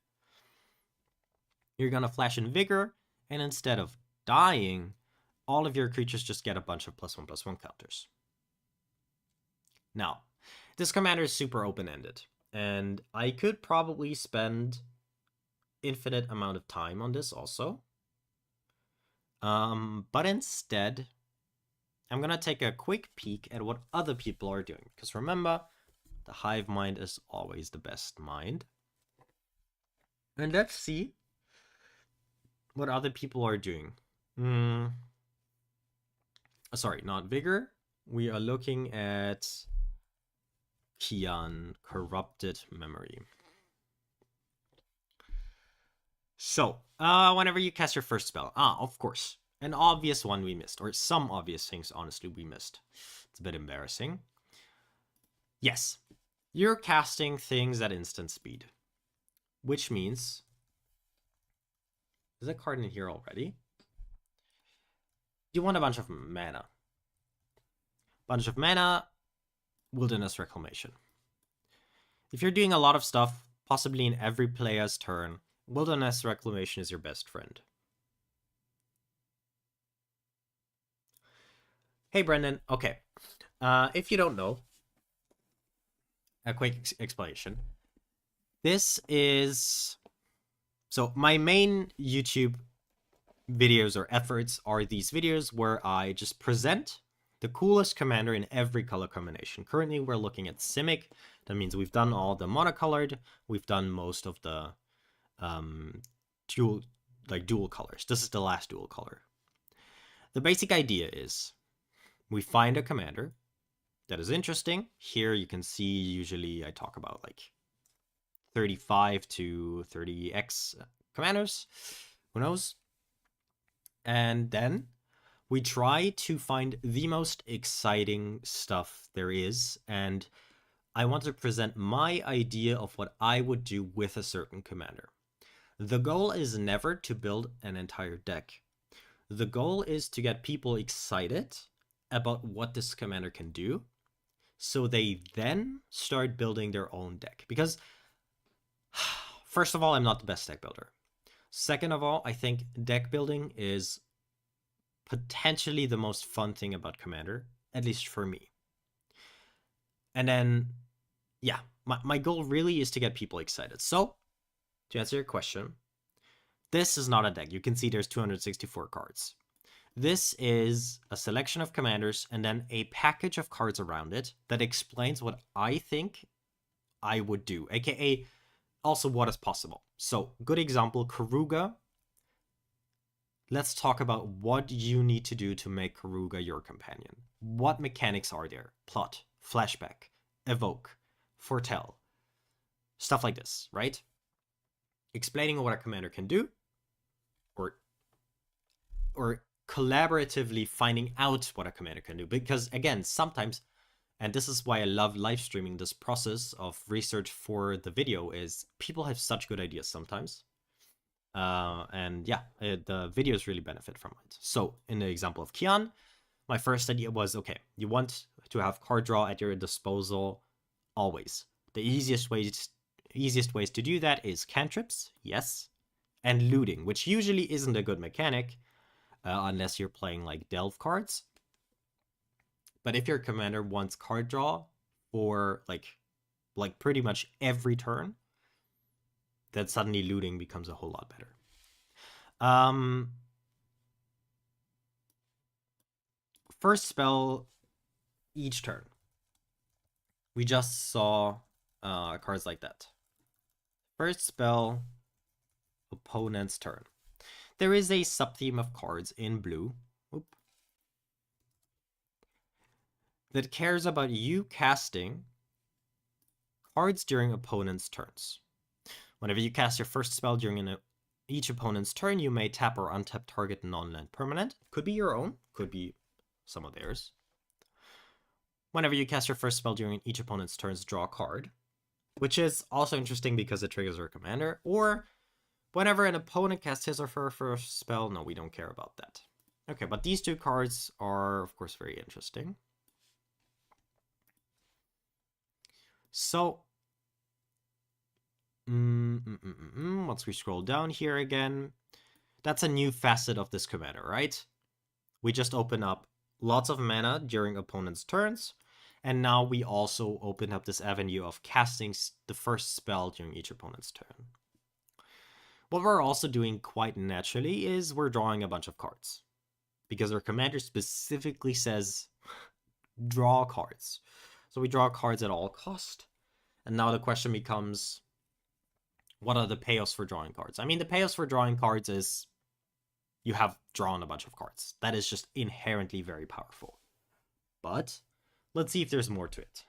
You're going to flash in Vigor, and instead of dying, all of your creatures just get a bunch of +1/+1 counters. Now, This commander is super open-ended, and I could probably spend infinite amount of time on this also. But instead, I'm gonna take a quick peek at what other people are doing. Because remember, the hive mind is always the best mind. And let's see what other people are doing. Sorry, not Vigor. We are looking at Kian, Corrupted Memory. So, whenever you cast your first spell, of course, an obvious one we missed, or some obvious things, honestly, we missed. It's a bit embarrassing. Yes, you're casting things at instant speed, which means, there's a card in here already. You want a bunch of mana. Wilderness Reclamation. If you're doing a lot of stuff, possibly in every player's turn, Wilderness Reclamation is your best friend. Hey, Brendan. Okay. If you don't know, a quick explanation. This is... So my main YouTube videos or efforts are these videos where I just present the coolest commander in every color combination. Currently, we're looking at Simic. That means we've done all the monocolored. We've done most of the dual colors. This is the last dual color. The basic idea is we find a commander that is interesting. Here you can see usually I talk about like 35 to 30x commanders. Who knows? And then we try to find the most exciting stuff there is, and I want to present my idea of what I would do with a certain commander. The goal is never to build an entire deck. The goal is to get people excited about what this commander can do, so they then start building their own deck. Because, first of all, I'm not the best deck builder. Second of all, I think deck building is potentially the most fun thing about Commander, at least for me. And then, yeah, my goal really is to get people excited. So, to answer your question, this is not a deck. You can see there's 264 cards. This is a selection of commanders and then a package of cards around it that explains what I think I would do, aka also what is possible. So, good example, Karuga. Let's talk about what you need to do to make Karuga your companion. What mechanics are there? Plot, flashback, evoke, foretell, stuff like this, right? Explaining what a commander can do, or collaboratively finding out what a commander can do. Because again, sometimes, and this is why I love live streaming this process of research for the video, is people have such good ideas sometimes. And yeah, the videos really benefit from it. So in the example of Kian, my first idea was, okay, you want to have card draw at your disposal always. The easiest ways to do that is cantrips, yes, and looting, which usually isn't a good mechanic unless you're playing like delve cards. But if your commander wants card draw for like pretty much every turn, then suddenly looting becomes a whole lot better. First spell each turn. We just saw cards like that. First spell, opponent's turn. There is a sub-theme of cards in blue that cares about you casting cards during opponent's turns. Whenever you cast your first spell during each opponent's turn, you may tap or untap target non-land permanent. Could be your own, could be some of theirs. Whenever you cast your first spell during each opponent's turns, draw a card, which is also interesting because it triggers our commander. Or whenever an opponent casts his or her first spell, no, we don't care about that. Okay, but these two cards are, of course, very interesting. So, once we scroll down here again, that's a new facet of this commander, right? We just open up lots of mana during opponent's turns, And now we also open up this avenue of casting the first spell during each opponent's turn. What we're also doing quite naturally is we're drawing a bunch of cards. Because our commander specifically says, draw cards. So we draw cards at all cost. And now the question becomes, what are the payoffs for drawing cards? I mean, the payoffs for drawing cards is you have drawn a bunch of cards. That is just inherently very powerful. But let's see if there's more to it.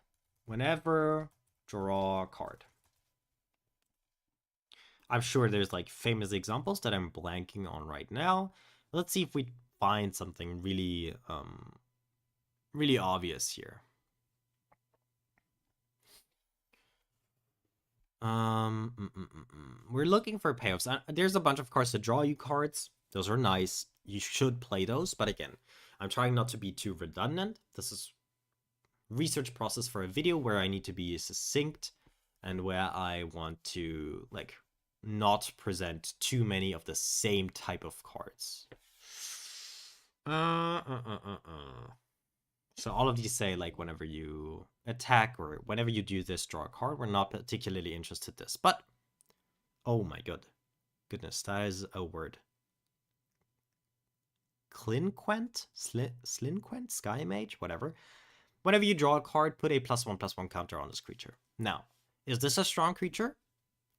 Whenever draw a card. I'm sure there's like famous examples that I'm blanking on right now. Let's see if we find something really, really obvious here. We're looking for payoffs. There's a bunch of cards to draw you cards. Those are nice. You should play those. But again, I'm trying not to be too redundant. This is research process for a video where I need to be succinct and where I want to like not present too many of the same type of cards. So all of these say like whenever you attack or whenever you do this, draw a card. We're not particularly interested in this, but oh my goodness, that is a word. Clinquent? Slinquent? Sky Mage? Whatever. Whenever you draw a card, put a +1/+1 counter on this creature. Now, is this a strong creature?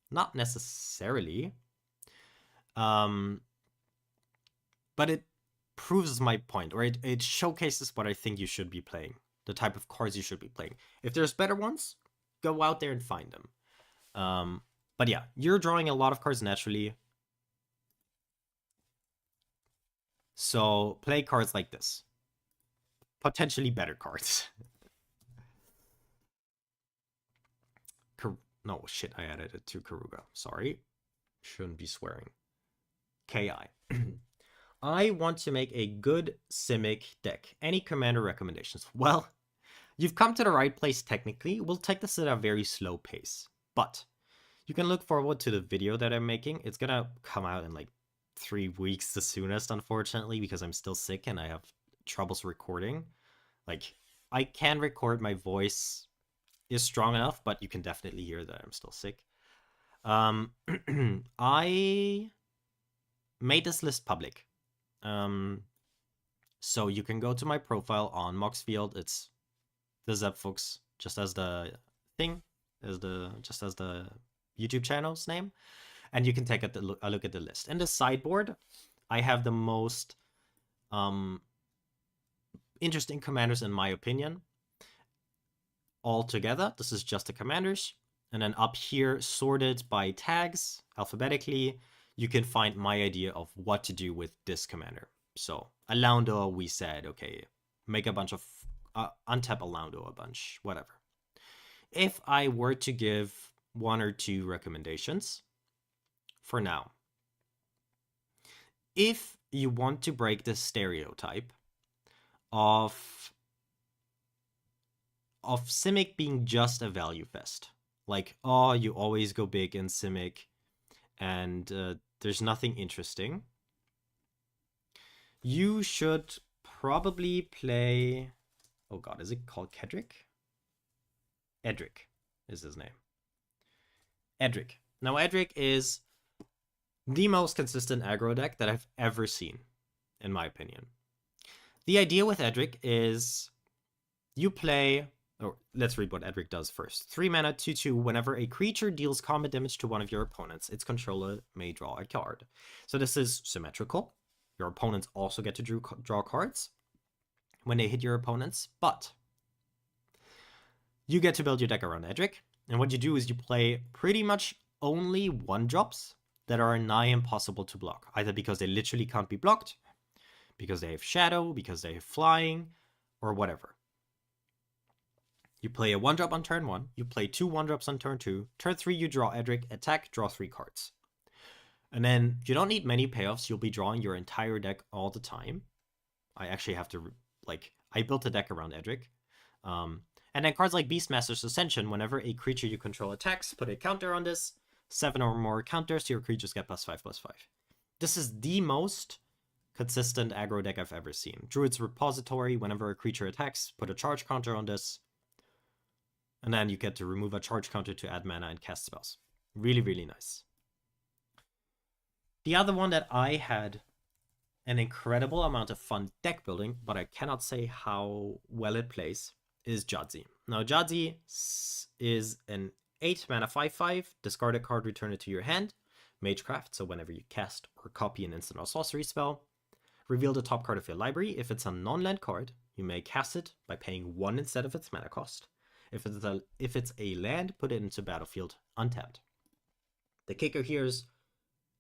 Not necessarily. But it proves my point, or it showcases what I think you should be playing, the type of cards you should be playing. If there's better ones, go out there and find them. But yeah, you're drawing a lot of cards naturally. So play cards like this. Potentially better cards. No, shit, I added it to Karuga. Sorry. Shouldn't be swearing. KI. I want to make a good Simic deck. Any commander recommendations? Well, you've come to the right place technically. We'll take this at a very slow pace. But you can look forward to the video that I'm making. It's gonna come out in like 3 weeks the soonest, unfortunately, because I'm still sick and I have troubles recording. Like, I can record, my voice is strong enough, but you can definitely hear that I'm still sick. I made this list public. So you can go to my profile on Moxfield. It's the Zepfux, just as the thing, just as the YouTube channel's name. And you can take a look at the list. In the sideboard, I have the most interesting commanders in my opinion. All together, this is just the commanders. And then up here, sorted by tags, alphabetically, you can find my idea of what to do with this commander. So, Alaundo, we said, okay, make a bunch of, untap Alaundo a bunch, whatever. If I were to give 1 or 2 recommendations, for now, if you want to break the stereotype of Simic being just a value fest, like, oh, you always go big in Simic, and there's nothing interesting, you should probably play... Oh god, is it called Kedrick? Edric is his name. Edric. Now, Edric is the most consistent aggro deck that I've ever seen, in my opinion. The idea with Edric is you play... Oh, let's read what Edric does first. 3 mana, 2/2. Whenever a creature deals combat damage to one of your opponents, its controller may draw a card. So this is symmetrical. Your opponents also get to draw cards when they hit your opponents, but you get to build your deck around Edric. And what you do is you play pretty much only 1-drops that are nigh impossible to block, either because they literally can't be blocked, because they have shadow, because they have flying, or whatever. You play a 1-drop on turn 1, you play 2 1-drops on turn 2, turn 3 you draw Edric, attack, draw 3 cards. And then you don't need many payoffs, you'll be drawing your entire deck all the time. I actually have to, like, I built a deck around Edric. And then cards like Beastmaster's Ascension, whenever a creature you control attacks, put a counter on this, 7 or more counters, your creatures get +5/+5. This is the most consistent aggro deck I've ever seen. Druid's Repository, whenever a creature attacks, put a charge counter on this, And then you get to remove a charge counter to add mana and cast spells. Really, really nice. The other one that I had an incredible amount of fun deck building, but I cannot say how well it plays, is Jadzi. Now, Jadzi is an 8 mana 5/5, discard a card, return it to your hand. Magecraft, so whenever you cast or copy an instant or sorcery spell, reveal the top card of your library. If it's a non-land card, you may cast it by paying 1 instead of its mana cost. If it's a land, put it into battlefield untapped. The kicker here is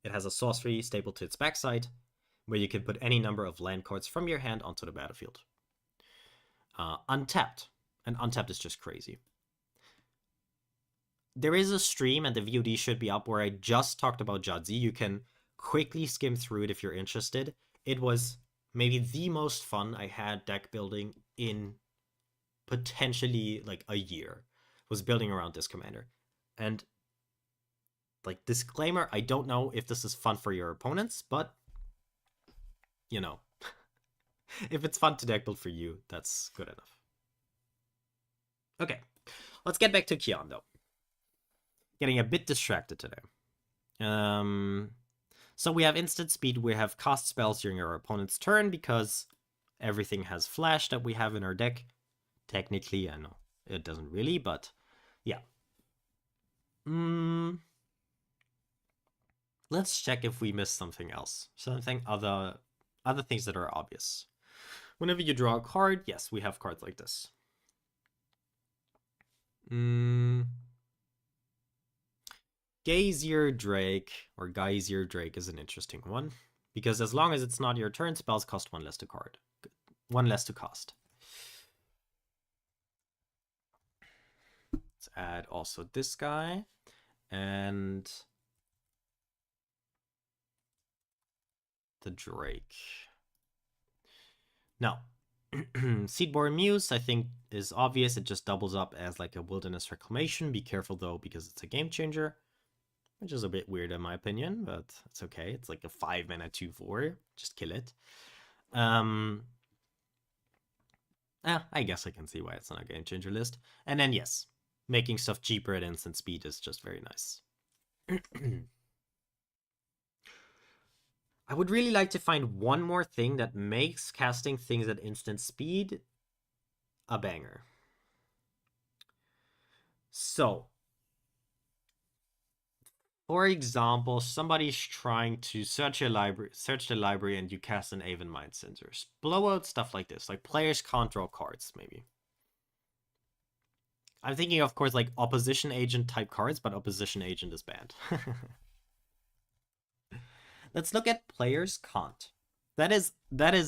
it has a sorcery stapled to its backside, where you can put any number of land cards from your hand onto the battlefield. Untapped. And untapped is just crazy. There is a stream, and the VOD should be up, where I just talked about Jadzi. You can quickly skim through it if you're interested. It was maybe the most fun I had deck building in potentially like a year. Was building around this commander. And like, disclaimer, I don't know if this is fun for your opponents, but you know, if it's fun to deck build for you, that's good enough. Okay, let's get back to Kion though. Getting a bit distracted today. So we have instant speed, we have cast spells during our opponent's turn because everything has flash that we have in our deck. Technically, I know it doesn't really, but yeah. Let's check if we missed something else. Something other things that are obvious. Whenever you draw a card, yes, we have cards like this. Gazier Drake, or Geyser Drake, is an interesting one. Because as long as it's not your turn, spells cost 1 less to card. 1 less to cost. Let's add also this guy. And the Drake. Now, Seedborn Muse, I think, is obvious. It just doubles up as like a Wilderness Reclamation. Be careful, though, because it's a game changer. Which is a bit weird in my opinion, but it's okay. It's like a 5 mana 2/4. Just kill it. I guess I can see why it's on a game changer list. And then, yes, making stuff cheaper at instant speed is just very nice. I would really like to find one more thing that makes casting things at instant speed a banger. So, for example, somebody's trying to search the library, and you cast an Aven Mind Censors. Blowout, stuff like this. Like, players can't draw cards, maybe. I'm thinking, of course, like Opposition Agent type cards, but Opposition Agent is banned. Let's look at players can't. That is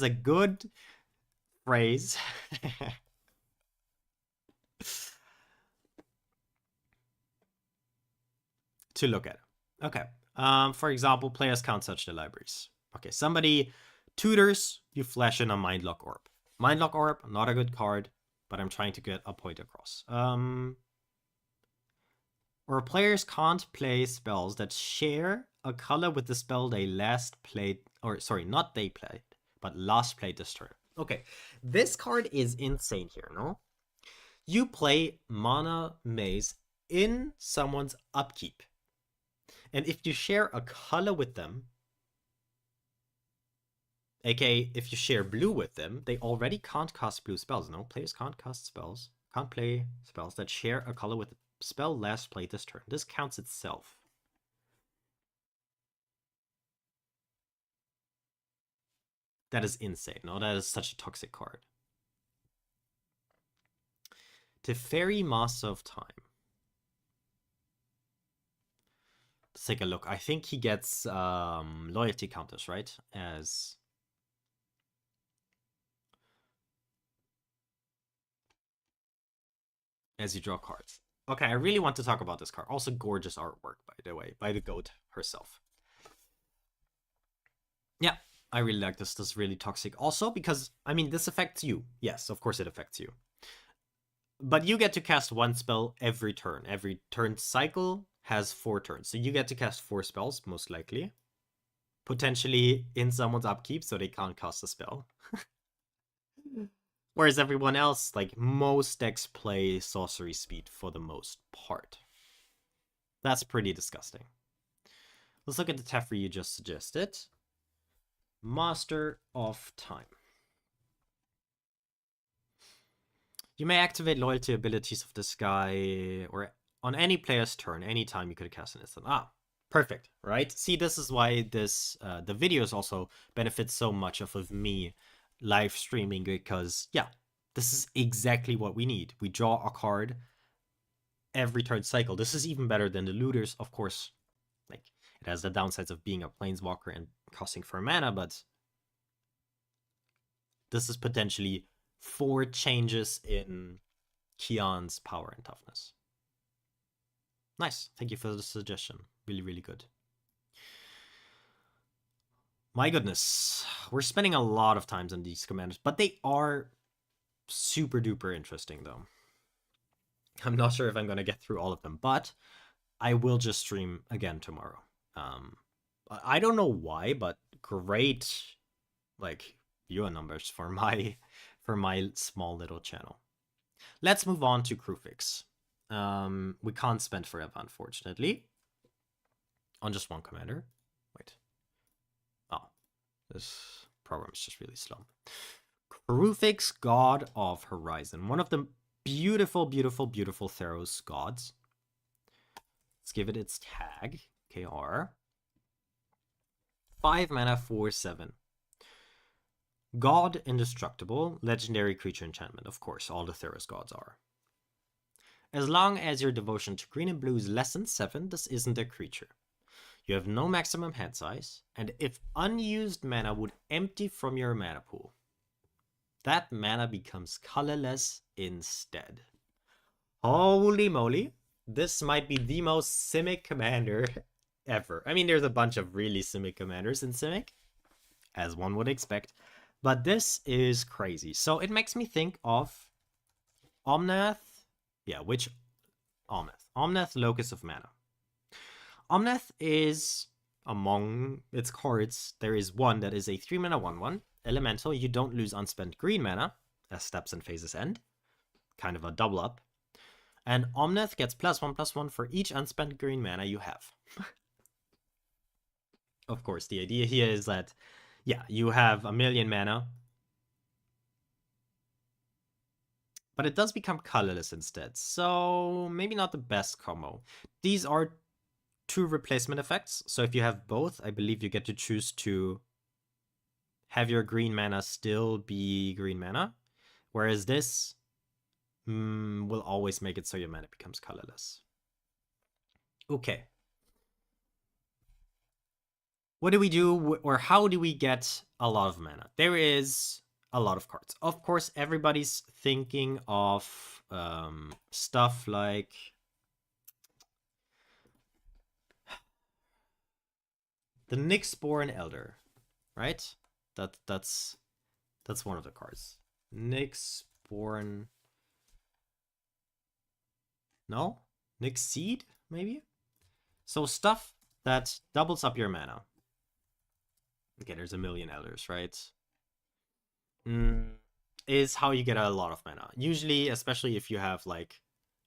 a good phrase. To look at. Okay. For example, players can't search the libraries. Okay, somebody tutors, you flash in a Mindlock Orb. Mindlock Orb, not a good card, but I'm trying to get a point across. Or players can't play spells that share a color with the spell they last played, or sorry, not they played, but last played this turn. Okay, this card is insane here, no? You play Mana Maze in someone's upkeep. And if you share a color with them, aka if you share blue with them, they already can't cast blue spells. No, players can't cast spells, can't play spells that share a color with the spell last played this turn. This counts itself. That is insane. No, that is such a toxic card. Teferi, Master of Time. Let's take a look. I think he gets loyalty counters, right? As you draw cards. Okay, I really want to talk about this card. Also gorgeous artwork, by the way, by the goat herself. Yeah, I really like this. This is really toxic. Also because, I mean, this affects you. Yes, of course it affects you. But you get to cast 1 spell every turn. Every turn cycle has 4 turns. So you get to cast 4 spells, most likely. Potentially in someone's upkeep, so they can't cast a spell. Whereas everyone else, like most decks, play sorcery speed for the most part. That's pretty disgusting. Let's look at the Teferi you just suggested. Master of Time. You may activate loyalty abilities of this guy or on any player's turn, anytime you could cast an instant. Ah, perfect, right? See, this is why this the videos also benefit so much of me live streaming, because yeah, this is exactly what we need. We draw a card every turn cycle. This is even better than the looters, of course. Like, it has the downsides of being a planeswalker and costing 4 mana, but this is potentially 4 changes in Kian's power and toughness. Nice. Thank you for the suggestion. Really, really good. My goodness. We're spending a lot of time on these commanders, but they are super duper interesting, though. I'm not sure if I'm going to get through all of them, but I will just stream again tomorrow. I don't know why, but great, like, viewer numbers for my small little channel. Let's move on to Crewfix. We can't spend forever, unfortunately, on just one commander. Wait. Oh, this program is just really slow. Crewfix, God of Horizon. One of the beautiful, beautiful, beautiful Theros gods. Let's give it its tag. KR. 5 mana, 4/7. God Indestructible, legendary creature enchantment. Of course, all the Theros gods are. As long as your devotion to green and blue is less than 7, this isn't a creature. You have no maximum hand size, and if unused mana would empty from your mana pool, that mana becomes colorless instead. Holy moly. This might be the most Simic commander ever. I mean, there's a bunch of really Simic commanders in Simic, as one would expect, but this is crazy. So it makes me think of Omnath. Yeah, which Omnath? Omnath, Locus of Mana. Omnath is, among its cards, there is one that is a 3 mana 1/1 elemental. You don't lose unspent green mana as steps and phases end. Kind of a double up. And Omnath gets +1/+1 for each unspent green mana you have. Of course, the idea here is that, yeah, you have a million mana, but it does become colorless instead. So maybe not the best combo. These are 2 replacement effects. So if you have both, I believe you get to choose to have your green mana still be green mana. Whereas this will always make it so your mana becomes colorless. Okay. What do we do, or how do we get a lot of mana? There is a lot of cards. Of course, everybody's thinking of stuff like the Nyxborn Elder, right? That's one of the cards. Nyxborn. No? Nyx Seed, maybe? So stuff that doubles up your mana. Okay, there's a million elders, right? Is how you get a lot of mana. Usually, especially if you have like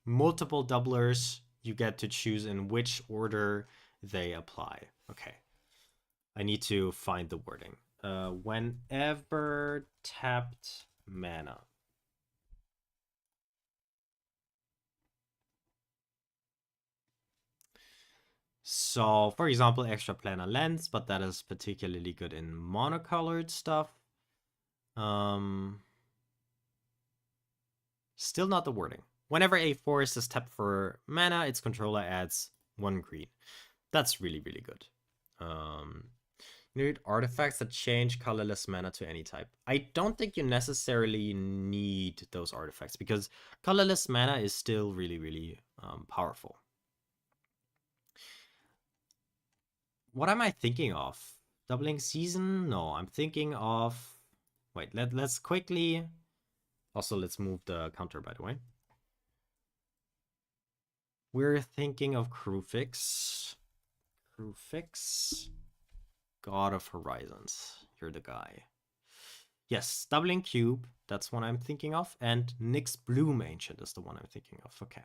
multiple doublers, you get to choose in which order they apply. Okay. I need to find the wording. Whenever tapped mana. So, for example, extra planar lens, but that is particularly good in monocolored stuff. Still not the wording. Whenever a forest is tapped for mana, its controller adds 1 green. That's really, really good. You need artifacts that change colorless mana to any type. I don't think you necessarily need those artifacts, because colorless mana is still really, really powerful. What am I thinking of? Doubling season? No, I'm thinking of... Wait, let's quickly... Also, let's move the counter, by the way. We're thinking of Crewfix. Crewfix. God of Horizons. You're the guy. Yes, Doubling Cube, that's one I'm thinking of, and Nyx Bloom Ancient is the one I'm thinking of. Okay.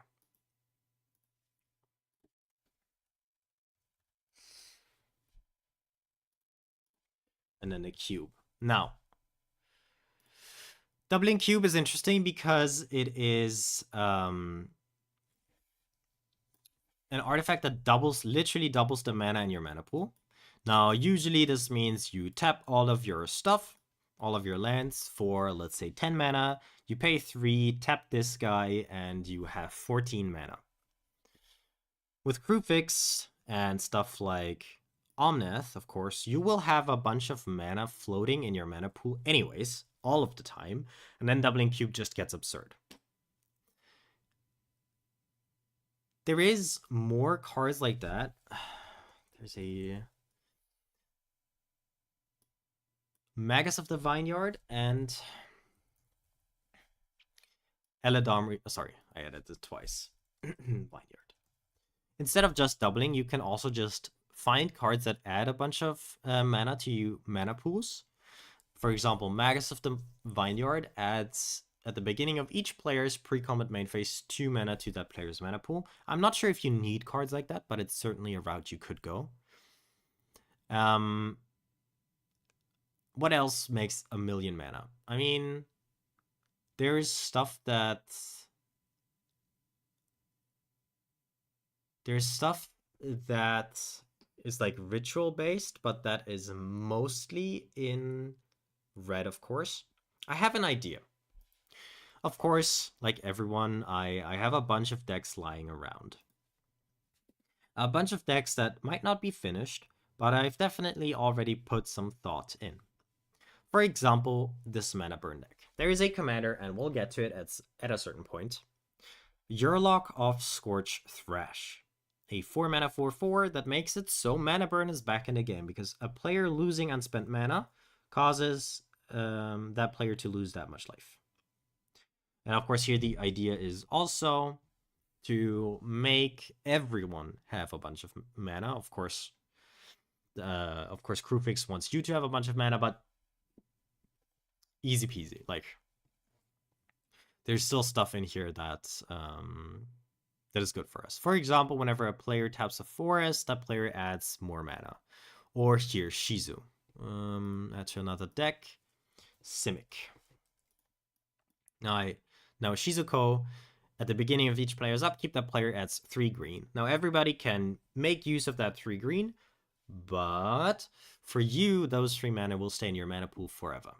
And then the cube. Now, Doubling Cube is interesting because it is an artifact that literally doubles the mana in your mana pool. Now, usually this means you tap all of your stuff, all of your lands for, let's say, 10 mana. You pay 3, tap this guy, and you have 14 mana. With Kruphix and stuff like Omnath, of course, you will have a bunch of mana floating in your mana pool anyways, all of the time, and then Doubling Cube just gets absurd. There is more cards like that. There's a Magus of the Vineyard and Eladamri. Sorry, I added it twice. Vineyard. Instead of just doubling, you can also just find cards that add a bunch of mana to mana pools. For example, Magus of the Vineyard adds at the beginning of each player's pre-combat main phase 2 mana to that player's mana pool. I'm not sure if you need cards like that, but it's certainly a route you could go. What else makes a million mana? I mean, there's stuff that is like ritual based, but that is mostly in red, of course. I have an idea. Of course, like everyone, I have a bunch of decks lying around. A bunch of decks that might not be finished, but I've definitely already put some thought in. For example, this mana burn deck. There is a commander, and we'll get to it at a certain point. Yurlok of Scorch Thrash. A 4 mana 4/4 that makes it so mana burn is back in the game, because a player losing unspent mana causes that player to lose that much life. And of course, here the idea is also to make everyone have a bunch of mana. Of course, Kruphix wants you to have a bunch of mana, but easy peasy. Like, there's still stuff in here that is good for us. For example, whenever a player taps a forest, that player adds more mana. Or here, Shizu. Add to another deck. Simic. Now Shizuko, at the beginning of each player's upkeep, that player adds 3 green. Now everybody can make use of that 3 green, but for you, those 3 mana will stay in your mana pool forever.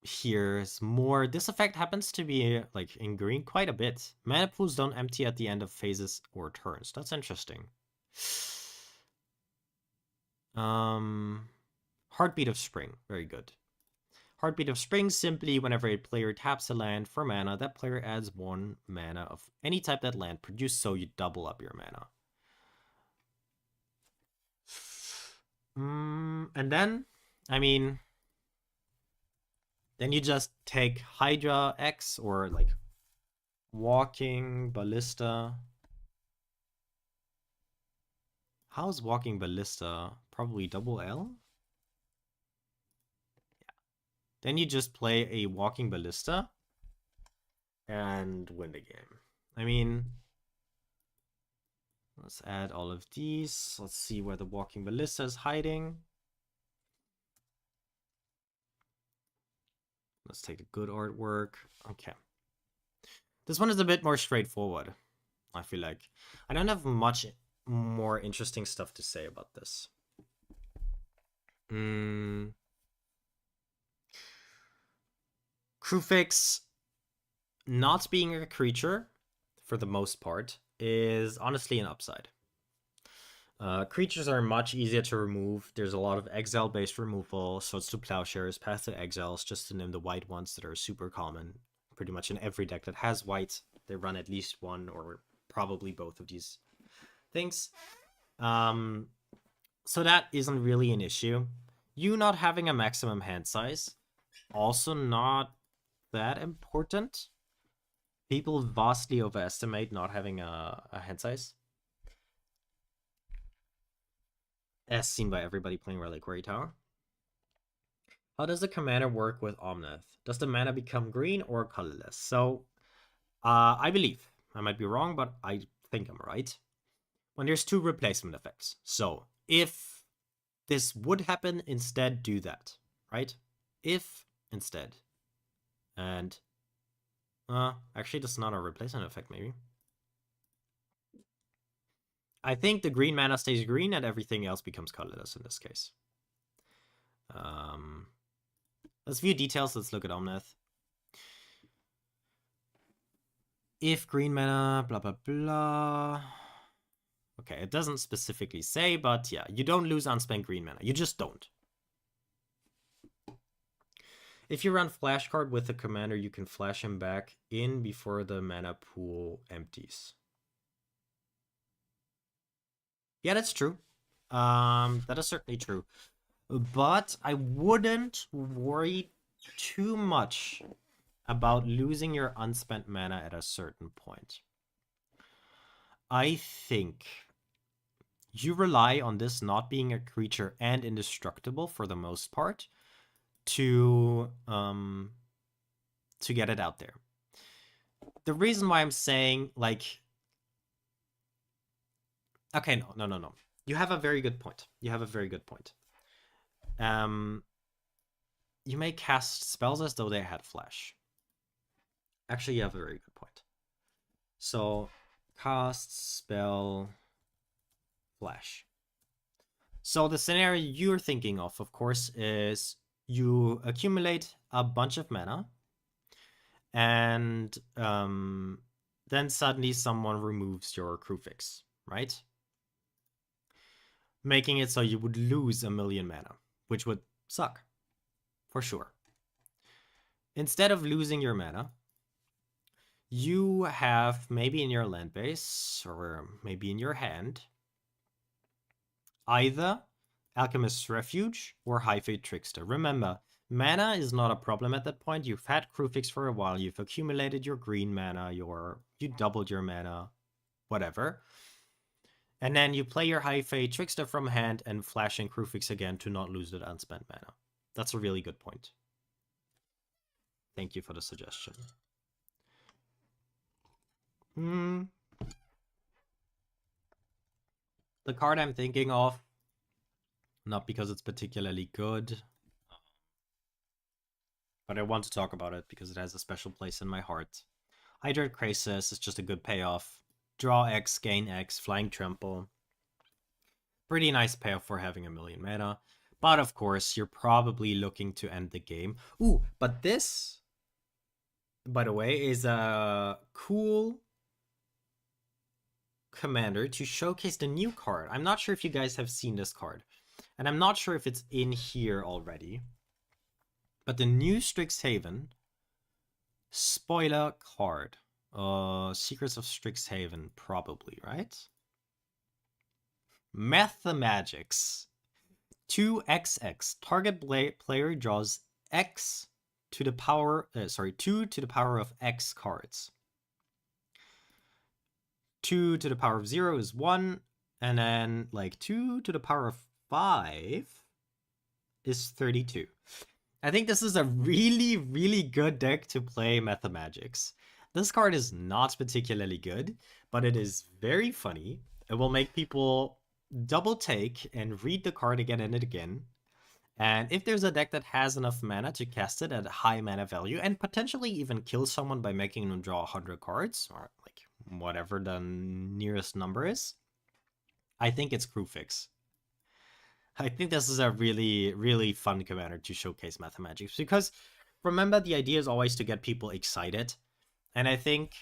Here's more. This effect happens to be like in green quite a bit. Mana pools don't empty at the end of phases or turns. That's interesting. Heartbeat of Spring. Very good. Heartbeat of Spring, simply whenever a player taps a land for mana, that player adds 1 mana of any type that land produced, so you double up your mana. And then, I mean, then you just take Hydra X or like Walking Ballista. How's Walking Ballista? Probably double L? Yeah. Then you just play a Walking Ballista and win the game. I mean, let's add all of these. Let's see where the Walking Ballista is hiding. Let's take a good artwork. Okay. This one is a bit more straightforward, I feel like. I don't have much more interesting stuff to say about this. Kruphix not being a creature, for the most part, is honestly an upside. Creatures are much easier to remove. There's a lot of exile-based removal, Swords to Plowshares, Path to Exiles, just to name the white ones that are super common. Pretty much in every deck that has white, they run at least one or probably both of these things. So that isn't really an issue. You not having a maximum hand size, also not that important. People vastly overestimate not having a hand size. as seen by everybody playing Reliquary Tower. How does the commander work with Omnath? Does the mana become green or colorless? So, I believe, I might be wrong, but I think I'm right. When there's two replacement effects. So, if this would happen, instead do that, right? If instead. And, actually, that's not a replacement effect, maybe. I think the green mana stays green and everything else becomes colorless in this case. Let's view details. Let's look at Omnath. If green mana, blah, blah, blah. Okay, it doesn't specifically say, but yeah, you don't lose unspent green mana. You just don't. If you run flashcard with the commander, you can flash him back in before the mana pool empties. Yeah, that's true. That is certainly true. But I wouldn't worry too much about losing your unspent mana at a certain point. I think you rely on this not being a creature and indestructible for the most part to get it out there. The reason why I'm saying, like, okay, no. You have a very good point. You may cast spells as though they had flash. Actually, you have a very good point. So, cast spell flash. So the scenario you're thinking of course, is you accumulate a bunch of mana, and then suddenly someone removes your Krufix, right? Making it so you would lose 1,000,000 mana, which would suck, for sure. Instead of losing your mana, you have maybe in your land base, or maybe in your hand, either Alchemist's Refuge or High Fate Trickster. Remember, mana is not a problem at that point. You've had Krufix for a while. You've accumulated your green mana. You doubled your mana, whatever. And then you play your High Fate Trickster from hand and flash in Krufix again to not lose that unspent mana. That's a really good point. Thank you for the suggestion. The card I'm thinking of, not because it's particularly good, but I want to talk about it because it has a special place in my heart. Hydrate Krasis is just a good payoff. Draw X, gain X, Flying Trample. Pretty nice payoff for having 1,000,000 mana. But of course, you're probably looking to end the game. Ooh, but this, by the way, is a cool commander to showcase the new card. I'm not sure if you guys have seen this card. And I'm not sure if it's in here already. But the new Strixhaven spoiler card. Secrets of Strixhaven, probably, right? Mathemagics. 2xx. Target player draws x to the power, 2 to the power of x cards. 2 to the power of 0 is 1, and then like 2 to the power of 5 is 32. I think this is a really, really good deck to play Mathemagics. This card is not particularly good, but it is very funny. It will make people double take and read the card again and again. And if there's a deck that has enough mana to cast it at a high mana value and potentially even kill someone by making them draw 100 cards, or like whatever the nearest number is, I think it's Krufix. I think this is a really, really fun commander to showcase Mathemagics, because remember, the idea is always to get people excited. And I think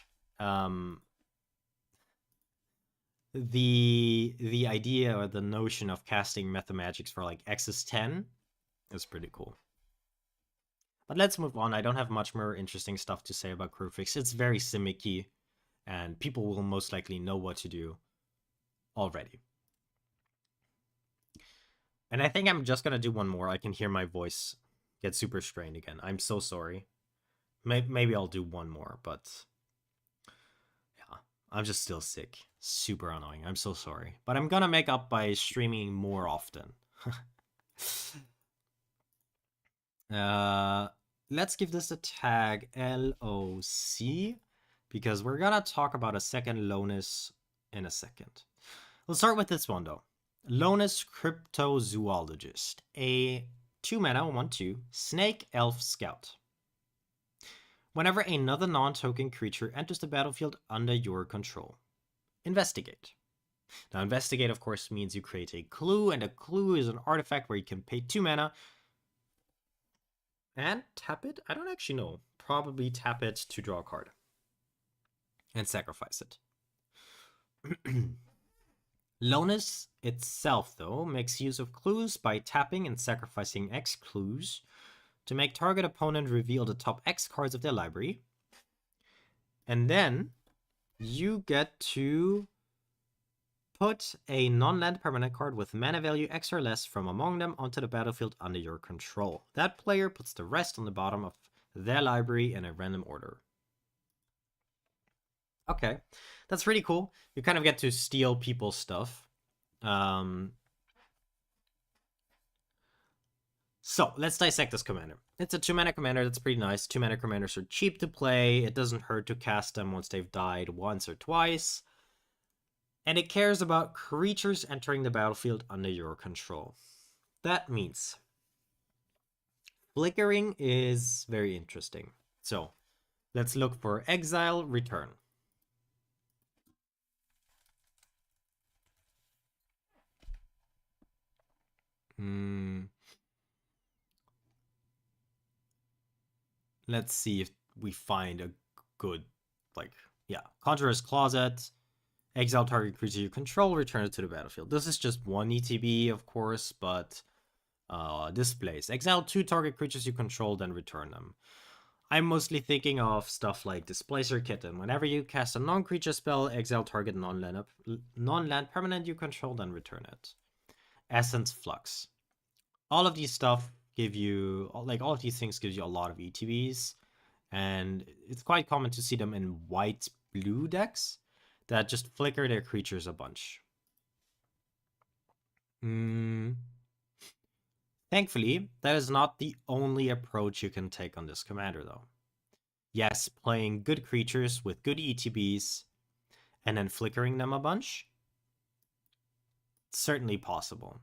the idea or the notion of casting Mathemagics for like X is 10 is pretty cool. But let's move on. I don't have much more interesting stuff to say about Krufix. It's very Simic-y, and people will most likely know what to do already. And I think I'm just gonna do one more. I can hear my voice get super strained again. I'm so sorry. Maybe I'll do one more, but yeah. I'm just still sick. Super annoying. I'm so sorry. But I'm gonna make up by streaming more often. Let's give this a tag LOC because we're gonna talk about a second Lonus in a second. Let's start with this one though. Lonus Cryptozoologist, a 2-mana 1/2 Snake Elf Scout. Whenever another non-token creature enters the battlefield under your control, investigate. Now, investigate, of course, means you create a clue, and a clue is an artifact where you can pay 2 mana and tap it. I don't actually know. Probably tap it to draw a card and sacrifice it. Lonus itself, though, makes use of clues by tapping and sacrificing X clues to make target opponent reveal the top X cards of their library. And then you get to put a non-land permanent card with mana value X or less from among them onto the battlefield under your control. That player puts the rest on the bottom of their library in a random order. Okay, that's pretty cool. You kind of get to steal people's stuff. So let's dissect this commander. It's a 2-mana commander that's pretty nice. 2-mana commanders are cheap to play. It doesn't hurt to cast them once they've died once or twice. And it cares about creatures entering the battlefield under your control. That means flickering is very interesting. So let's look for exile, return. Let's see if we find a good, Conjurer's Closet, exile target creature you control, return it to the battlefield. This is just one ETB, of course, but displays. Exile 2 target creatures you control, then return them. I'm mostly thinking of stuff like Displacer Kitten. Whenever you cast a non-creature spell, exile target non-land permanent you control, then return it. Essence Flux. All of these stuff give you, all of these things gives you a lot of ETBs, and it's quite common to see them in white-blue decks that just flicker their creatures a bunch. Thankfully, that is not the only approach you can take on this commander, though. Yes, playing good creatures with good ETBs and then flickering them a bunch, it's certainly possible.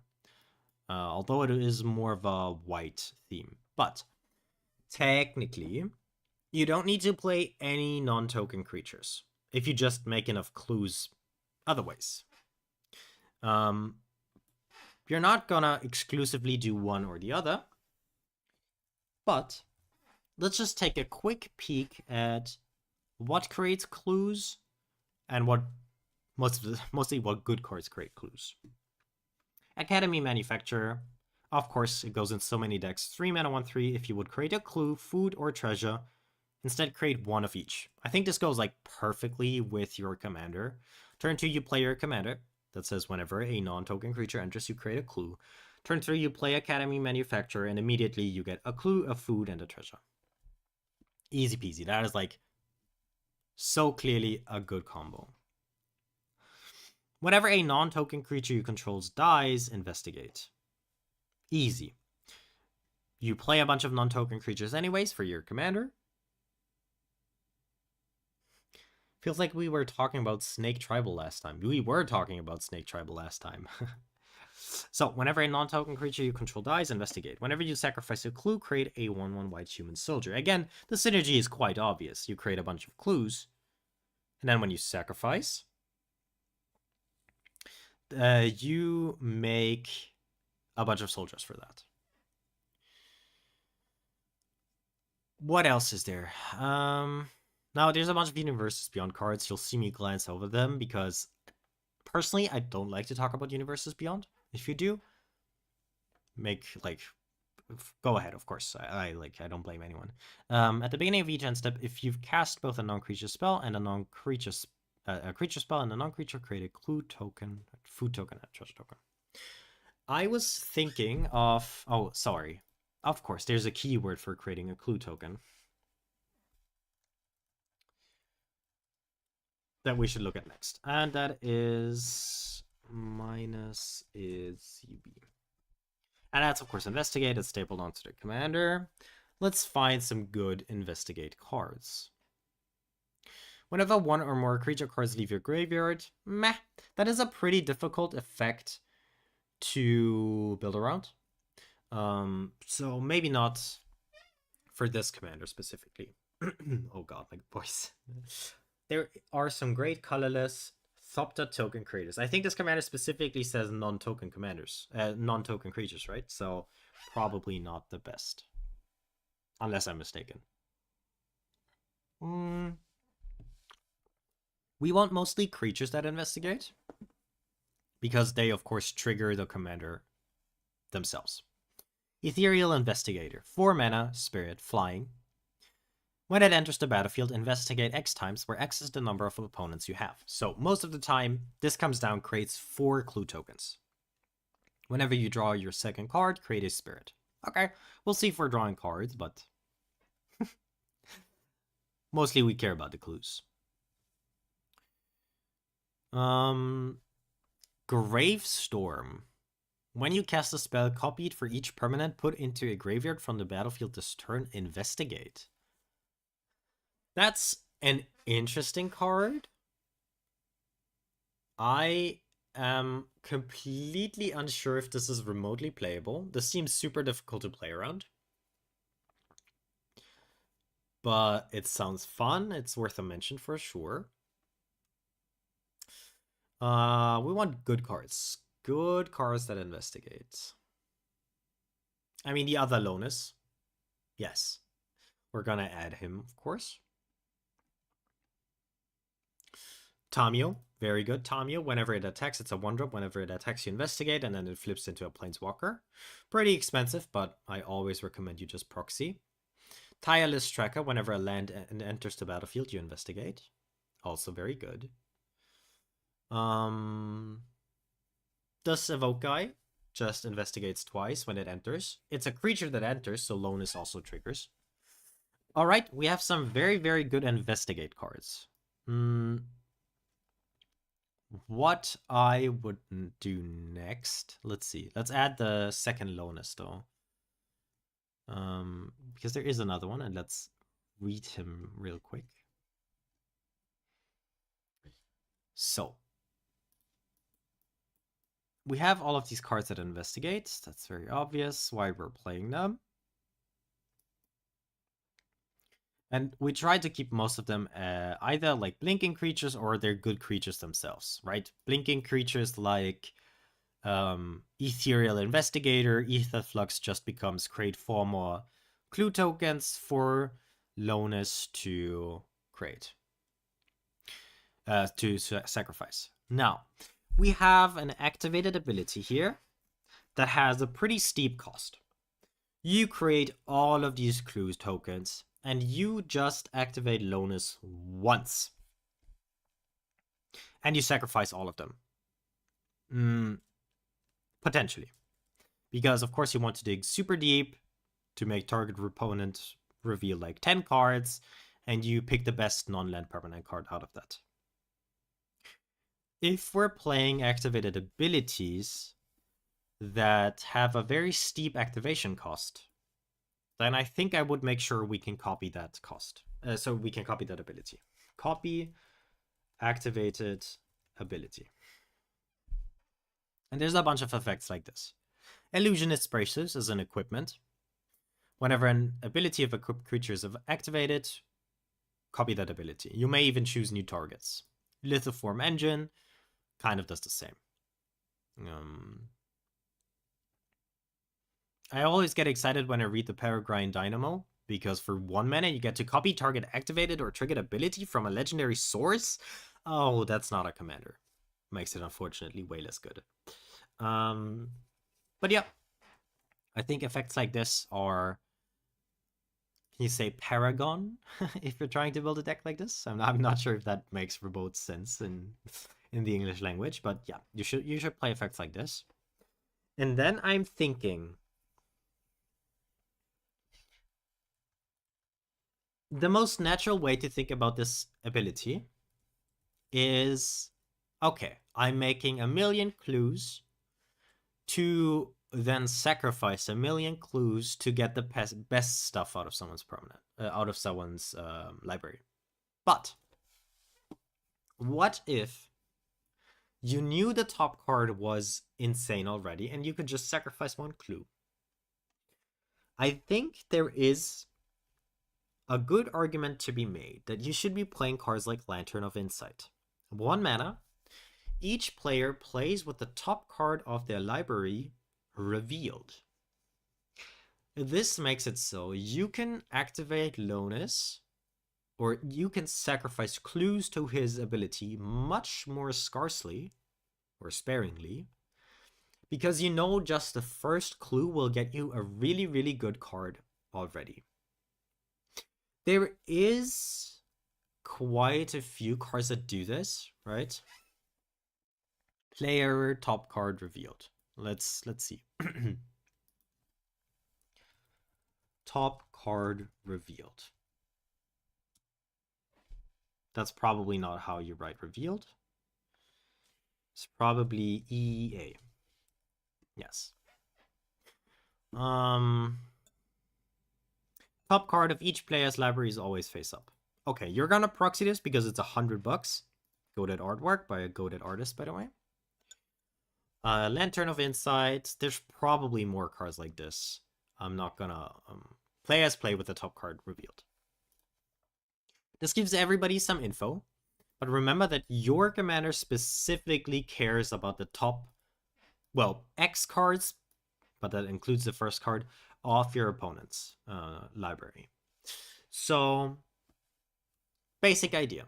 Although it is more of a white theme. But technically, you don't need to play any non-token creatures if you just make enough clues other ways. You're not gonna exclusively do one or the other, but let's just take a quick peek at what creates clues and what mostly what good cards create clues. Academy Manufacturer, of course, it goes in so many decks. 3 mana 1/3. If you would create a clue, food, or treasure, instead create one of each. I think this goes perfectly with your commander. Turn 2, you play your commander. That says whenever a non-token creature enters, you create a clue. Turn 3, you play Academy Manufacturer, and immediately you get a clue, a food, and a treasure. Easy peasy. That is so clearly a good combo. Whenever a non-token creature you control dies, investigate. Easy. You play a bunch of non-token creatures anyways for your commander. Feels like we were talking about Snake Tribal last time. We were talking about Snake Tribal last time. So, whenever a non-token creature you control dies, investigate. Whenever you sacrifice a clue, create a 1/1 white human soldier. Again, the synergy is quite obvious. You create a bunch of clues, and then when you sacrifice, you make a bunch of soldiers for that. What else is there? Now, there's a bunch of Universes Beyond cards. You'll see me glance over them because, personally, I don't like to talk about Universes Beyond. If you do, go ahead, of course. I don't blame anyone. At the beginning of each end step, if you've cast both a non-creature spell and a creature spell and a non-creature, create a clue token, food token, and treasure token. I was thinking of... Oh, sorry. Of course, there's a keyword for creating a clue token. that we should look at next. And that is minus is UB. And that's, of course, investigate. It's stapled onto the commander. Let's find some good investigate cards. Whenever one or more creature cards leave your graveyard, meh. That is a pretty difficult effect to build around. So maybe not for this commander specifically. Oh god, my voice. There are some great colorless Thopter token creators. I think this commander specifically says non-token commanders, non-token creatures, right? So probably not the best, unless I'm mistaken. We want mostly creatures that investigate, because they, of course, trigger the commander themselves. Ethereal Investigator, 4 mana, spirit, flying. When it enters the battlefield, investigate X times, where X is the number of opponents you have. So most of the time, this comes down, creates 4 clue tokens. Whenever you draw your second card, create a spirit. Okay, we'll see if we're drawing cards, but mostly we care about the clues. Gravestorm. When you cast a spell, copy it for each permanent put into a graveyard from the battlefield this turn. Investigate. That's an interesting card. I am completely unsure if this is remotely playable. This seems super difficult to play around. But it sounds fun. It's worth a mention for sure. We want good cards. Good cards that investigate. I mean, the other Lonus. Yes. We're gonna add him, of course. Tamio. Very good. Tamio. Whenever it attacks, it's a 1-drop. Whenever it attacks, you investigate, and then it flips into a Planeswalker. Pretty expensive, but I always recommend you just proxy. Tireless Tracker. Whenever a land enters the battlefield, you investigate. Also very good. This Evoke guy just investigates twice when it enters. It's a creature that enters, so Lonus also triggers. Alright, we have some very, very good investigate cards. What I would do next... Let's see. Let's add the second Lonus, though. Because there is another one, and let's read him real quick. So, we have all of these cards that investigate. That's very obvious why we're playing them. And we try to keep most of them either like blinking creatures or they're good creatures themselves, right? Blinking creatures like Ethereal Investigator, Etherflux just becomes create 4 more clue tokens for Lonus to create. To sacrifice. Now, we have an activated ability here that has a pretty steep cost. You create all of these clue tokens, and you just activate Lonus once. And you sacrifice all of them. Potentially. Because, of course, you want to dig super deep to make target opponent reveal like 10 cards, and you pick the best non-land permanent card out of that. If we're playing activated abilities that have a very steep activation cost, then I think I would make sure we can copy that cost. So we can copy that ability. Copy activated ability. And there's a bunch of effects like this. Illusionist Braces is an equipment. Whenever an ability of equipped creature is activated, copy that ability. You may even choose new targets. Lithoform Engine kind of does the same. I always get excited when I read the Peregrine Dynamo, because for 1 mana you get to copy target activated or triggered ability from a legendary source. Oh, that's not a commander. Makes it unfortunately way less good. But yeah, I think effects like this are, can you say Paragon if you're trying to build a deck like this? I'm not sure if that makes verboten sense in the English language, but yeah, you should play effects like this. And then I'm thinking, the most natural way to think about this ability is, okay, I'm making 1,000,000 clues to then sacrifice 1,000,000 clues to get the best stuff out of someone's library. But what if you knew the top card was insane already and you could just sacrifice 1 clue? I think there is a good argument to be made that you should be playing cards like Lantern of Insight. 1 mana, each player plays with the top card of their library revealed. This makes it so you can activate Lonus, or you can sacrifice clues to his ability much more scarcely, or sparingly, because you know just the first clue will get you a really, really good card already. There is quite a few cards that do this, right? Player top card revealed. Let's see. Top card revealed. That's probably not how you write revealed. It's probably EA. Yes. Top card of each player's library is always face up. Okay, you're gonna proxy this because it's $100. Goated artwork by a goated artist, by the way. Lantern of Insight. There's probably more cards like this. I'm not gonna players play with the top card revealed. This gives everybody some info, but remember that your commander specifically cares about the top, well, X cards, but that includes the first card of your opponent's library. So, basic idea.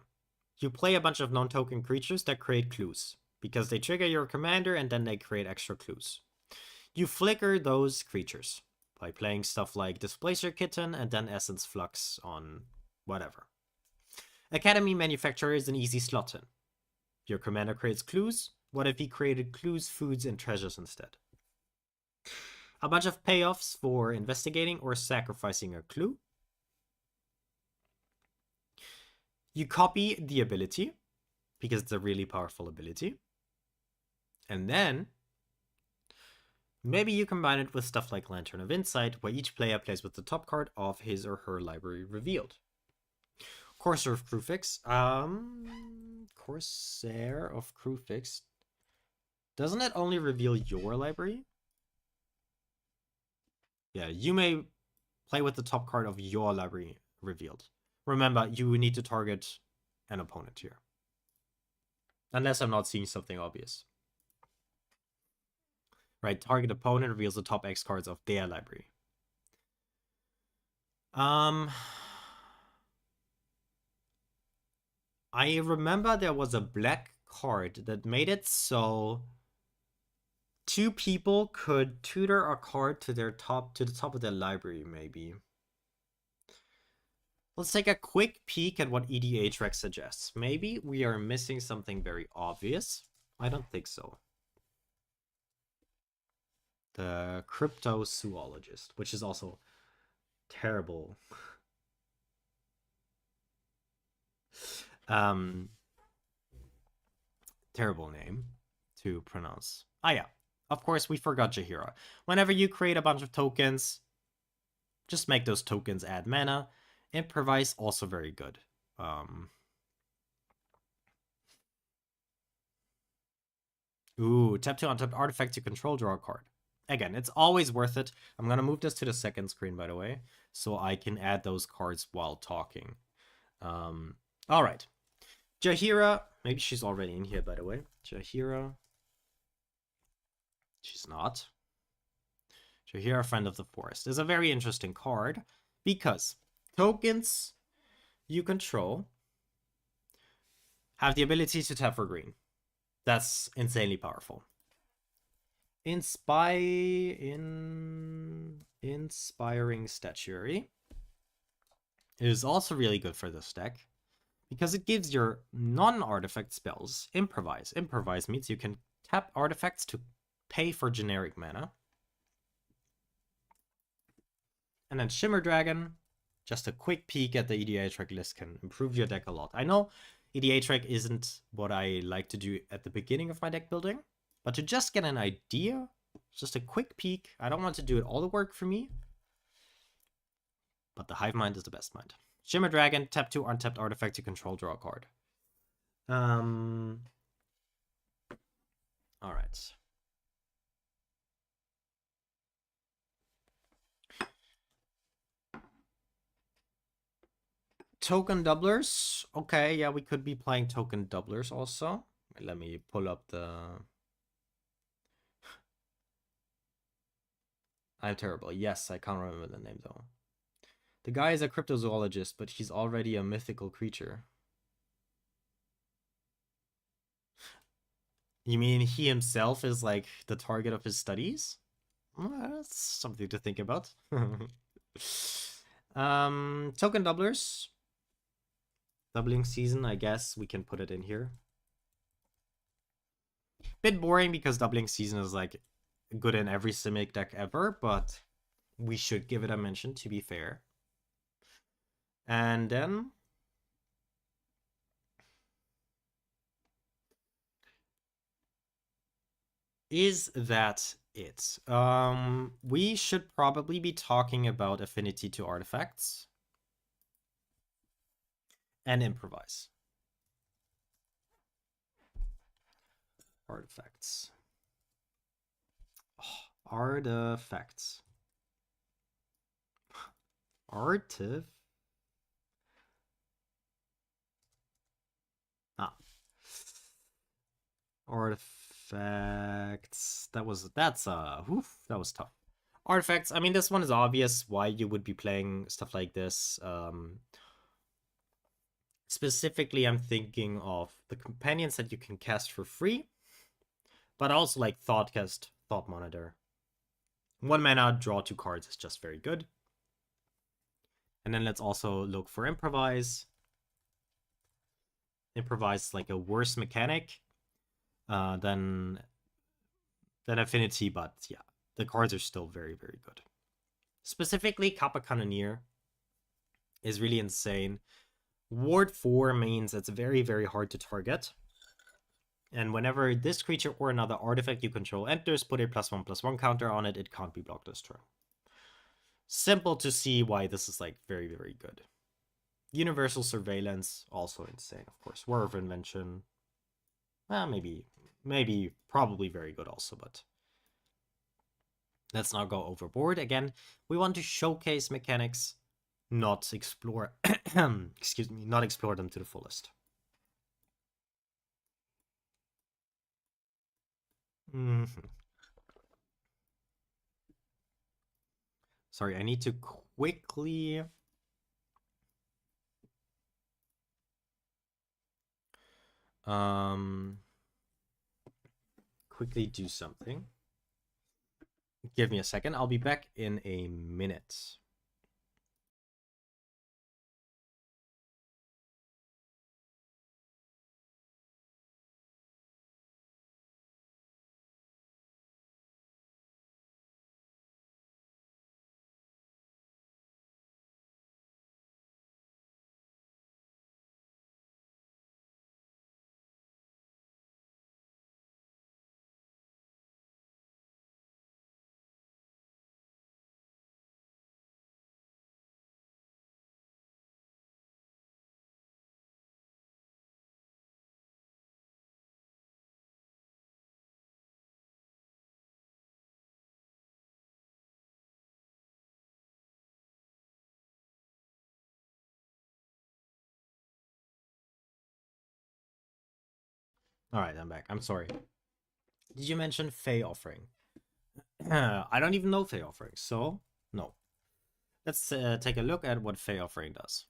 You play a bunch of non-token creatures that create clues, because they trigger your commander and then they create extra clues. You flicker those creatures by playing stuff like Displacer Kitten and then Essence Flux on whatever. Academy Manufacturer is an easy slot in. Your commander creates clues. What if he created clues, foods, and treasures instead? A bunch of payoffs for investigating or sacrificing a clue. You copy the ability, because it's a really powerful ability. And then, maybe you combine it with stuff like Lantern of Insight, where each player plays with the top card of his or her library revealed. Corsair of Crewfix. Corsair of Crewfix. Doesn't it only reveal your library? Yeah, you may play with the top card of your library revealed. Remember, you need to target an opponent here. Unless I'm not seeing something obvious. Right, target opponent reveals the top X cards of their library. I remember there was a black card that made it so 2 people could tutor a card to the top of their library, maybe. Let's take a quick peek at what EDHREC suggests. Maybe we are missing something very obvious. I don't think so. The Cryptozoologist, which is also terrible. Terrible name to pronounce. Ah, yeah. Of course, we forgot Jaheira. Whenever you create a bunch of tokens, just make those tokens add mana. Improvise, also very good. Ooh, tap 2 untapped artifact to control, draw a card. Again, it's always worth it. I'm going to move this to the second screen, by the way, so I can add those cards while talking. All right. Jaheira, maybe she's already in here, by the way. Jaheira. She's not. Jaheira, Friend of the Forest, is a very interesting card because tokens you control have the ability to tap for green. That's insanely powerful. Inspiring Statuary is also really good for this deck because it gives your non-artifact spells improvise. Improvise means you can tap artifacts to pay for generic mana. And then Shimmer Dragon, just a quick peek at the EDHREC list can improve your deck a lot. I know EDA track isn't what I like to do at the beginning of my deck building, but to just get an idea, just a quick peek. I don't want to do it all the work for me, but the Hive Mind is the best mind. Shimmer Dragon, tap 2 untapped artifact to control, draw a card. Alright. Token doublers. Okay, yeah, we could be playing token doublers also. Let me pull up the... I'm terrible. Yes, I can't remember the name though. The guy is a cryptozoologist, but he's already a mythical creature. You mean he himself is like the target of his studies? Well, that's something to think about. Token doublers. Doubling season, I guess we can put it in here. Bit boring because doubling season is like good in every Simic deck ever, but we should give it a mention to be fair. And then is that it? We should probably be talking about affinity to artifacts and improvise. Artifacts. Oh, artifacts. Artifacts. That was tough. Artifacts. I mean, this one is obvious why you would be playing stuff like this. Specifically, I'm thinking of the companions that you can cast for free, but also like Thoughtcast, Thought Monitor. 1 mana, draw 2 cards is just very good. And then let's also look for Improvise. Improvise is like a worse mechanic than Affinity, but yeah, the cards are still very, very good. Specifically, Kappa Cannoneer is really insane. Ward 4 means it's very, very hard to target. And whenever this creature or another artifact you control enters, put a +1/+1 counter on it. It can't be blocked this turn. Simple to see why this is like very, very good. Universal Surveillance, also insane, of course. War of Invention. Well, maybe, probably very good also, but let's not go overboard. Again, we want to showcase mechanics, not explore, excuse me, not explore them to the fullest. Sorry, I need to quickly quickly do something. Give me a second. I'll be back in a minute. All right, I'm back. I'm sorry. Did you mention Fey Offering? I don't even know Fey Offering, so no. Let's take a look at what Fey Offering does.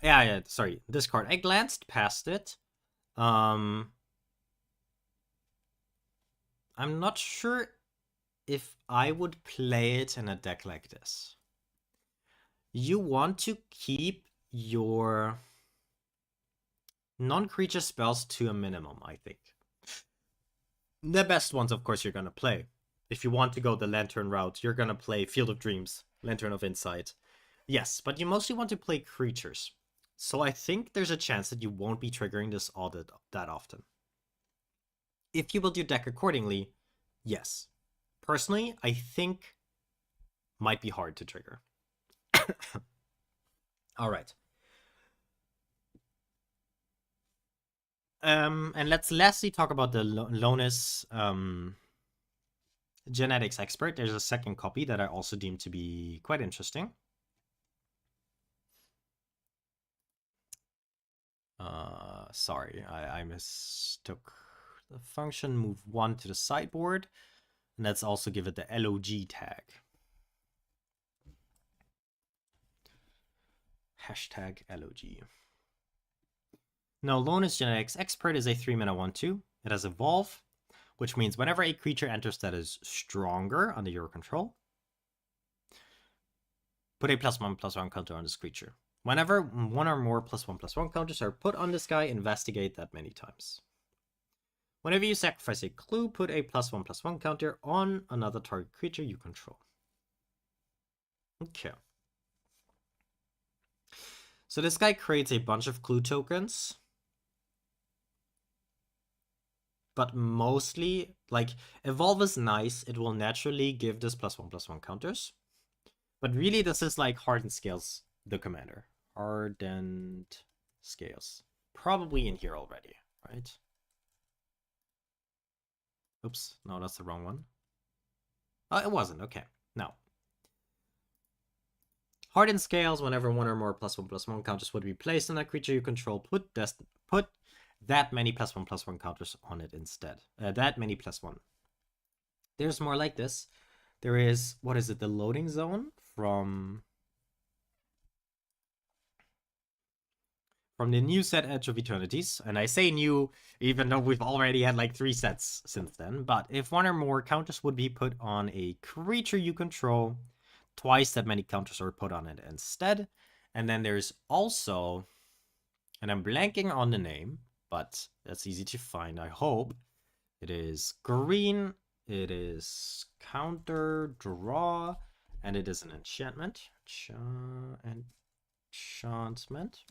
Yeah, sorry. This card. I glanced past it. I'm not sure if I would play it in a deck like this. You want to keep your non-creature spells to a minimum, I think. The best ones, of course, you're going to play. If you want to go the Lantern route, you're going to play Field of Dreams, Lantern of Insight, Yes, but you mostly want to play creatures. So I think there's a chance that you won't be triggering this all that often. If you build your deck accordingly, yes. Personally, I think might be hard to trigger. All right. And let's lastly talk about the Lonus genetics expert. There's a second copy that I also deem to be quite interesting. Sorry, I mistook the function. Move 1 to the sideboard, and let's also give it the LOG tag. Hashtag LOG. Now, Lonus Genetics Expert is a 3-mana 1/2. It has Evolve, which means whenever a creature enters that is stronger under your control, put a +1/+1 counter on this creature. Whenever one or more +1/+1 counters are put on this guy, investigate that many times. Whenever you sacrifice a clue, put a +1/+1 counter on another target creature you control. Okay. So this guy creates a bunch of clue tokens. But mostly, like, Evolve is nice. It will naturally give this +1/+1 counters. But really, this is like Hardened Scales, the commander. Hardened Scales. Probably in here already, right? Oops, no, that's the wrong one. Oh, it wasn't, okay. Now, Hardened Scales, whenever one or more +1/+1 counters would be placed on that creature you control, put that many +1/+1 counters on it instead. That many +1. There's more like this. There is, what is it, the loading zone from the new set Edge of Eternities. And I say new, even though we've already had like 3 sets since then. But if one or more counters would be put on a creature you control, twice that many counters are put on it instead. And then there's also, and I'm blanking on the name, but that's easy to find, I hope. It is green, it is counter draw, and it is an enchantment. Enchantment.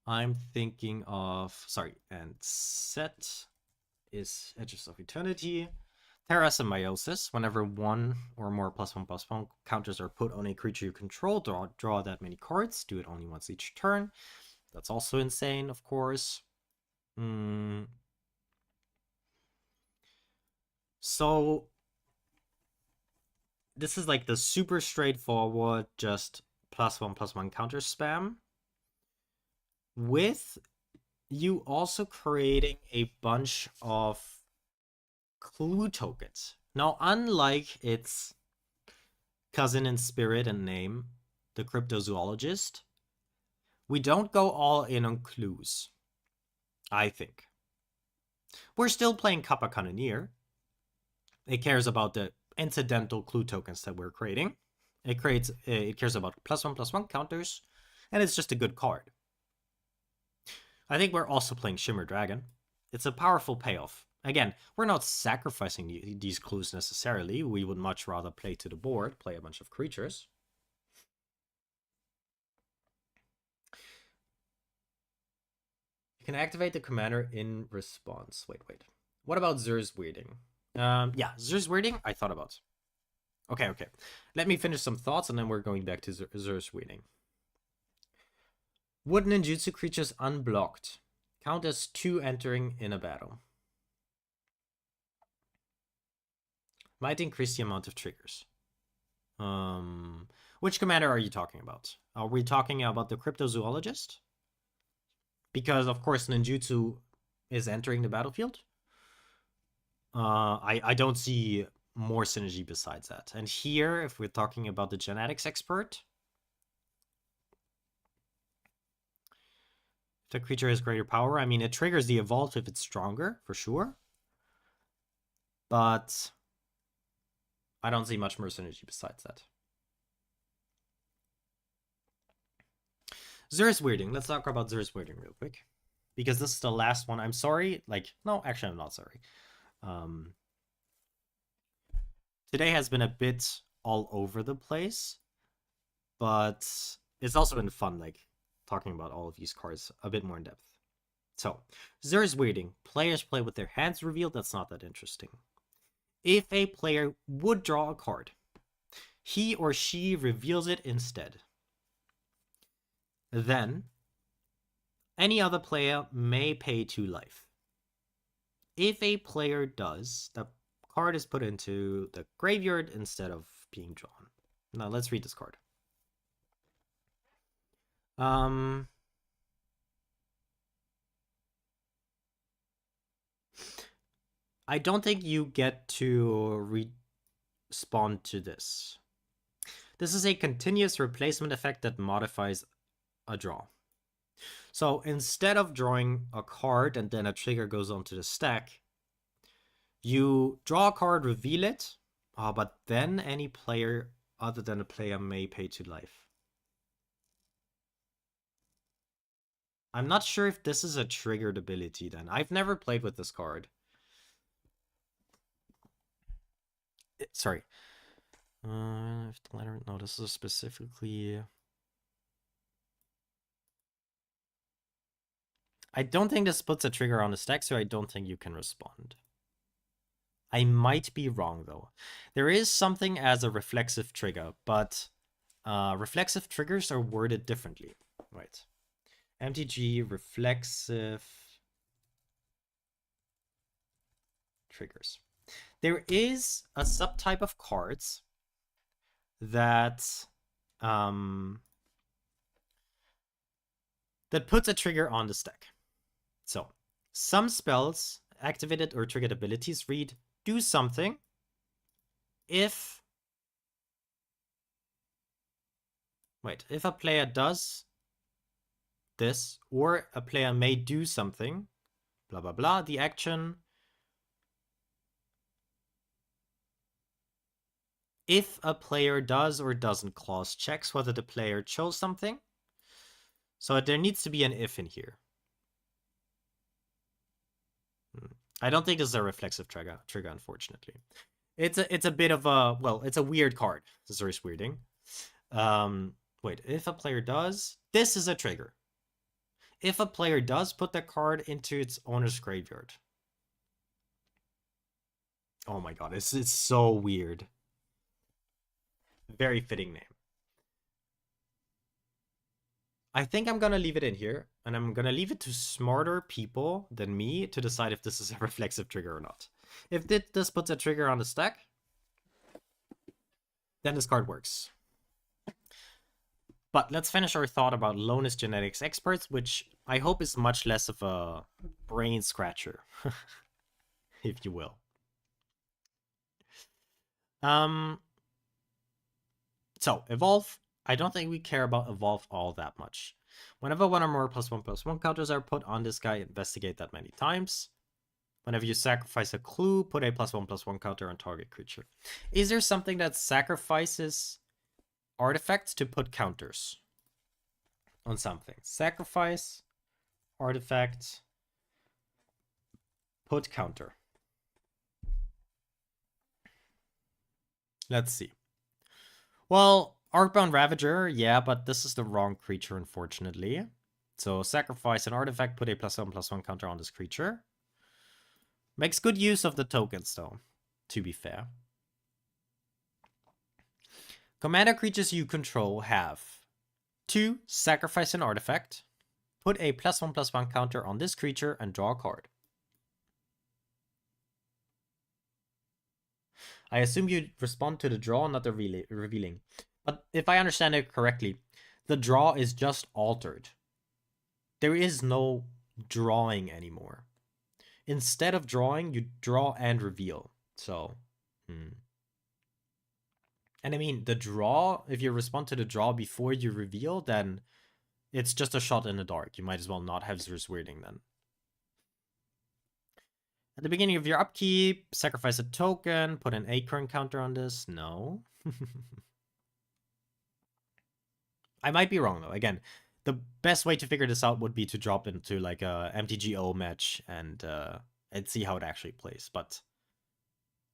I'm thinking of, sorry, and set is Edges of Eternity. Terra Symbiosis. Whenever one or more +1/+1 counters are put on a creature you control, draw that many cards. Do it only once each turn. That's also insane, of course. So this is like the super straightforward, just +1/+1 counter spam, with you also creating a bunch of clue tokens. Now, unlike its cousin in spirit and name, the cryptozoologist, we don't go all in on clues, I think. We're still playing Kappa Cannoneer. It cares about the incidental clue tokens that we're creating. It cares about +1/+1 counters, and it's just a good card. I think we're also playing Shimmer Dragon. It's a powerful payoff. Again, we're not sacrificing these clues necessarily. We would much rather play to the board, play a bunch of creatures. You can activate the commander in response. Wait. What about Zur's Weirding? Yeah, Zur's Weirding, I thought about. Okay. Let me finish some thoughts, and then we're going back to Zur's Weirding. Would ninjutsu creatures unblocked count as 2 entering in a battle? Might increase the amount of triggers. Which commander are you talking about? Are we talking about the cryptozoologist? Because, of course, ninjutsu is entering the battlefield. I don't see more synergy besides that. And here, if we're talking about the genetics expert, if the creature has greater power, I mean, it triggers the evolve if it's stronger, for sure. But I don't see much more synergy besides that. Zur's Weirding. Let's talk about Zur's Weirding real quick, because this is the last one. I'm sorry. No, actually, I'm not sorry. Today has been a bit all over the place, but it's also been fun, like, talking about all of these cards a bit more in depth. So, Zer's weirding. Players play with their hands revealed. That's not that interesting. If a player would draw a card, he or she reveals it instead. Then, any other player may pay 2 life. If a player does, the card is put into the graveyard instead of being drawn. Now, let's read this card. I don't think you get to respond to this. This is a continuous replacement effect that modifies a draw. So instead of drawing a card and then a trigger goes onto the stack, you draw a card, reveal it, but then any player other than a player may pay 2 life. I'm not sure if this is a triggered ability then. I've never played with this card. Sorry. No, this is specifically... I don't think this puts a trigger on the stack, so I don't think you can respond. I might be wrong, though. There is something as a reflexive trigger, but reflexive triggers are worded differently. Right. MTG reflexive triggers. There is a subtype of cards that that puts a trigger on the stack. So, some spells, activated or triggered abilities read, do something if... Wait, if a player does this, or a player may do something, blah, blah, blah, the action... If a player does or doesn't clause checks whether the player chose something. So there needs to be an if in here. I don't think this is a reflexive trigger, unfortunately. It's a bit of a, well, it's a weird card. This is very weirding. Wait, if a player does, this is a trigger. If a player does put the card into its owner's graveyard. Oh my god, it's so weird. Very fitting name. I think I'm gonna leave it in here, and I'm gonna leave it to smarter people than me to decide if this is a reflexive trigger or not. If this puts a trigger on the stack, then this card works. But let's finish our thought about Lonus Genetics Experts, which I hope is much less of a brain scratcher, if you will. So, Evolve. I don't think we care about Evolve all that much. Whenever one or more +1/+1 counters are put on this guy, investigate that many times. Whenever you sacrifice a clue, put a +1/+1 counter on target creature. Is there something that sacrifices artifacts to put counters on something? Sacrifice, artifact, put counter. Let's see. Well, Arcbound Ravager, yeah, but this is the wrong creature, unfortunately. So sacrifice an artifact, put a +1/+1 counter on this creature. Makes good use of the tokens, though, to be fair. Commander creatures you control have 2. Sacrifice an artifact, put a +1/+1 counter on this creature, and draw a card. I assume you respond to the draw, not the revealing. But if I understand it correctly, the draw is just altered. There is no drawing anymore. Instead of drawing, you draw and reveal. So, And I mean, the draw, if you respond to the draw before you reveal, then it's just a shot in the dark. You might as well not have Zer's Weirding then. At the beginning of your upkeep, sacrifice a token, put an acorn counter on this. No. I might be wrong, though. Again, the best way to figure this out would be to drop into like a MTGO match and see how it actually plays. But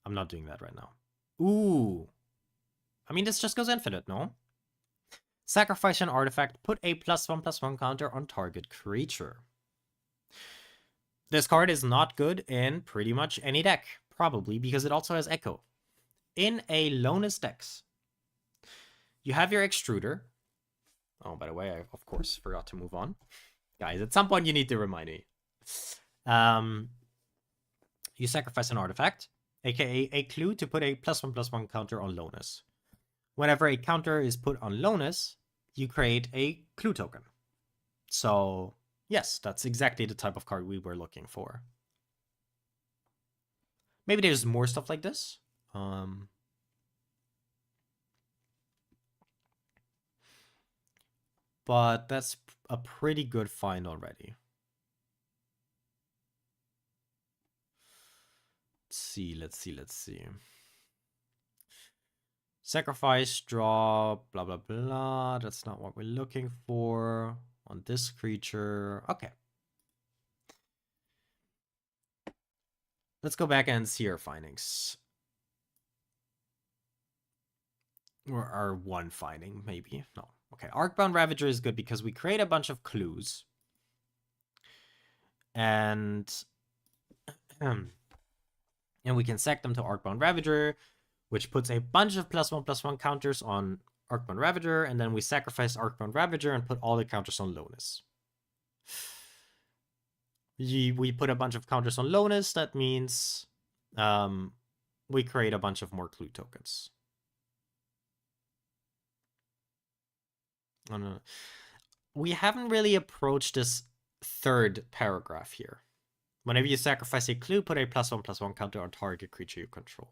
I'm not doing that right now. Ooh. I mean, this just goes infinite, no? Sacrifice an artifact, put a +1/+1 counter on target creature. This card is not good in pretty much any deck, probably because it also has Echo. In a Lonus decks, you have your Extruder. Oh, by the way, I, of course, forgot to move on. Guys, at some point you need to remind me. You sacrifice an artifact, aka a clue, to put a +1/+1 counter on Lonus. Whenever a counter is put on Lonus, you create a clue token. So, yes, that's exactly the type of card we were looking for. Maybe there's more stuff like this. But that's a pretty good find already. Let's see. Sacrifice, draw, blah, blah, blah. That's not what we're looking for on this creature. Okay. Let's go back and see our findings. Or our one finding, maybe. No. Okay, Arcbound Ravager is good because we create a bunch of clues. And we can sack them to Arcbound Ravager, which puts a bunch of +1/+1 counters on Arcbound Ravager, and then we sacrifice Arcbound Ravager and put all the counters on Lonus. We put a bunch of counters on Lonus, that means we create a bunch of more clue tokens. Oh, no. We haven't really approached this third paragraph here. Whenever you sacrifice a clue, put a +1/+1 counter on target creature you control.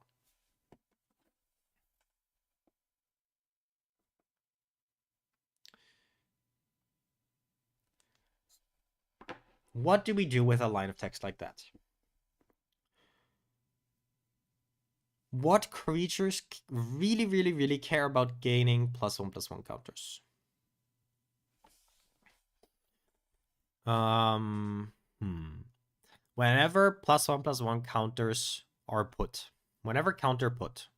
What do we do with a line of text like that? What creatures really, really, really care about gaining +1/+1 counters? Whenever +1/+1 counters are put, whenever counter put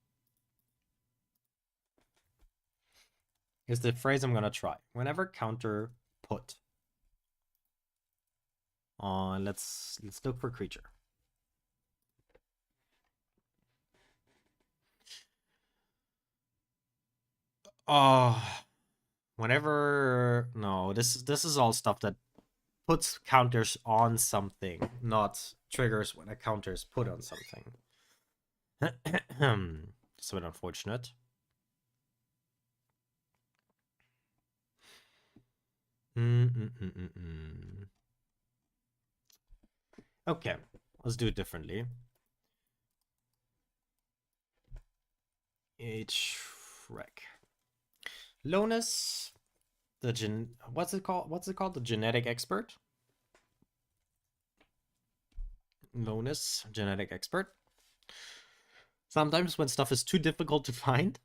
is the phrase I'm gonna try. Whenever counter put. Let's look for creature. Whenever no, this is all stuff that puts counters on something, not triggers when a counter is put on something. It's a bit unfortunate. Okay, let's do it differently. H-Rec. Lonus, what's it called? The genetic expert? Lonus, genetic expert. Sometimes when stuff is too difficult to find,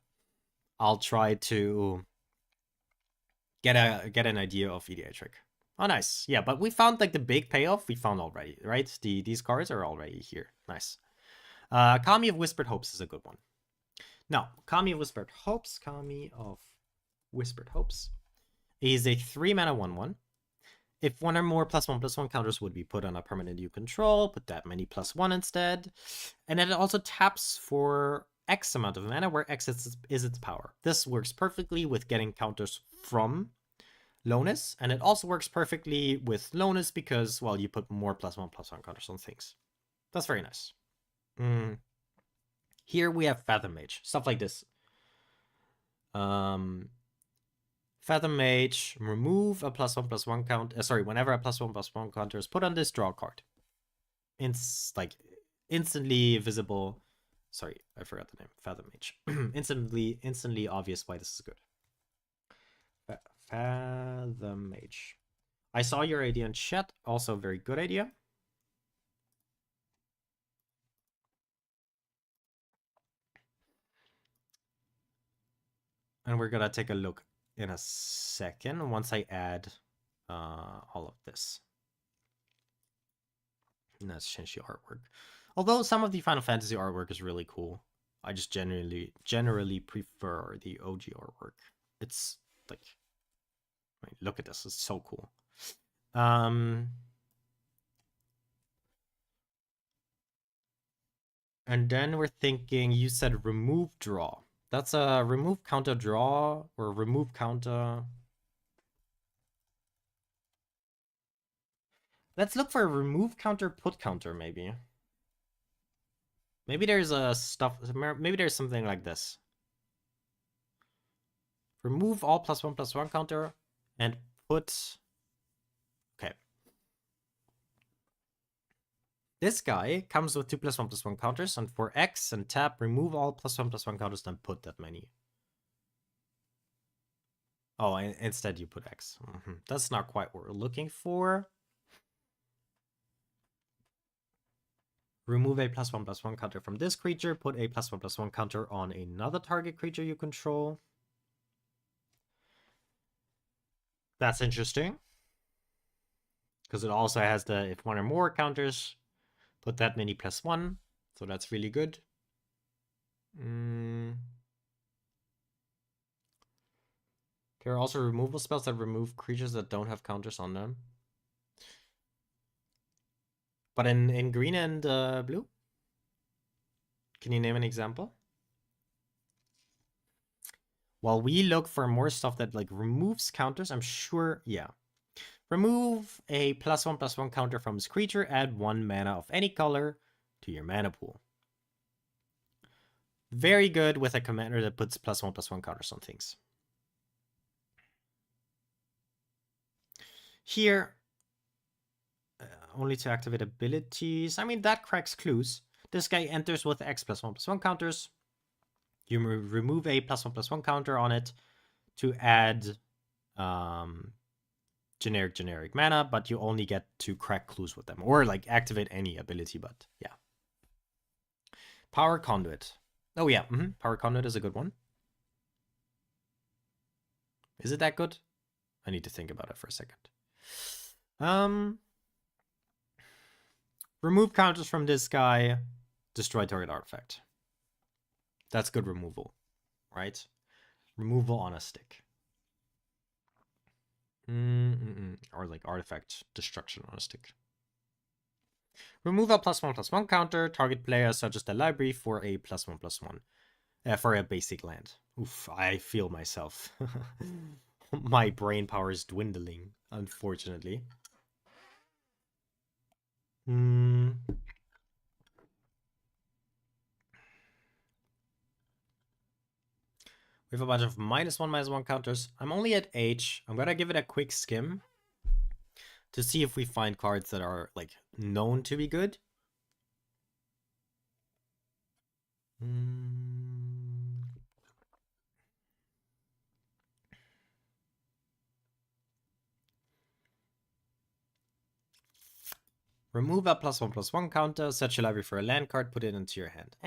I'll try to get an idea of EDA trick. Oh, nice. Yeah, but we found like the big payoff we found already, right? These cards are already here. Nice. Kami of Whispered Hopes is a good one. Now, Kami of Whispered Hopes is a 3-mana 1/1. If one or more +1/+1 counters would be put on a permanent you control, put that many +1 instead. And then it also taps for X amount of mana, where X is its power. This works perfectly with getting counters from Lonus, and it also works perfectly with Lonus because, well, you put more +1/+1 counters on things. That's very nice. Here we have Fathom Mage, stuff like this. Fathom Mage, remove a +1/+1 count. Whenever a +1/+1 counter is put on this, draw a card. It's like instantly visible. Sorry, I forgot the name. Fathom Mage. instantly obvious why this is good. Fathom Mage. I saw your idea in chat. Also, a very good idea. And we're gonna take a look in a second once I add all of this. And let's change the artwork. Although some of the Final Fantasy artwork is really cool. I just generally prefer the OG artwork. It's like, I mean, look at this, it's so cool. And then we're thinking, you said remove draw. That's a remove counter draw or remove counter. Let's look for a remove counter, put counter, maybe. Maybe there's a maybe there's something like this. Remove all +1/+1 counter and put, okay. This guy comes with 2 +1/+1 counters, and for X and tap, remove all +1/+1 counters, then put that many. Oh, and instead you put X. That's not quite what we're looking for. Remove a +1/+1 counter from this creature, put a +1/+1 counter on another target creature you control. That's interesting. Because it also has the if one or more counters, put that many +1. So that's really good. There are also removal spells that remove creatures that don't have counters on them. But in green and blue? Can you name an example? While we look for more stuff that like removes counters, I'm sure, yeah. Remove a +1/+1 counter from this creature, add 1 mana of any color to your mana pool. Very good with a commander that puts +1/+1 counters on things. Here, only to activate abilities. I mean, that cracks clues. This guy enters with X +1/+1 counters. You remove a +1/+1 counter on it to add generic mana, but you only get to crack clues with them. Or like activate any ability, but yeah. Power Conduit. Oh yeah, Power Conduit is a good one. Is it that good? I need to think about it for a second. Remove counters from this guy, destroy target artifact. That's good removal, right? Removal on a stick. Or like artifact destruction on a stick. Remove a +1/+1 counter, target player such as the library for a +1/+1. For a basic land. Oof, I feel myself. My brain power is dwindling, unfortunately. We have a bunch of -1/-1 counters. I'm only at H. I'm gonna give it a quick skim to see if we find cards that are like known to be good. Remove a +1/+1 counter, set your library for a land card, put it into your hand.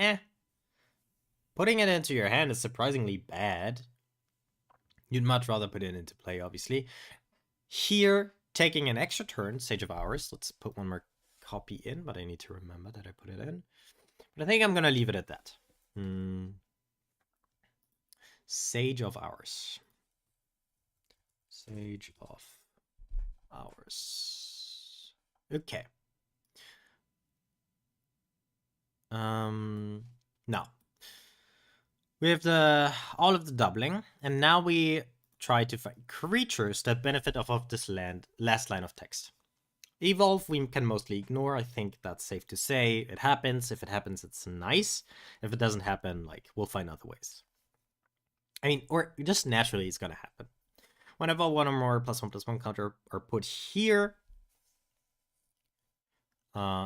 Putting it into your hand is surprisingly bad. You'd much rather put it into play, obviously. Here, taking an extra turn, Sage of Hours. Let's put one more copy in, but I need to remember that I put it in. But I think I'm going to leave it at that. Sage of Hours. Sage of Hours. Okay. Now, we have all of the doubling, and now we try to find creatures that benefit off of this last line of text. Evolve, we can mostly ignore. I think that's safe to say. It happens. If it happens, it's nice. If it doesn't happen, like, we'll find other ways. I mean, or just naturally it's going to happen. Whenever one or more +1/+1 counter are put here,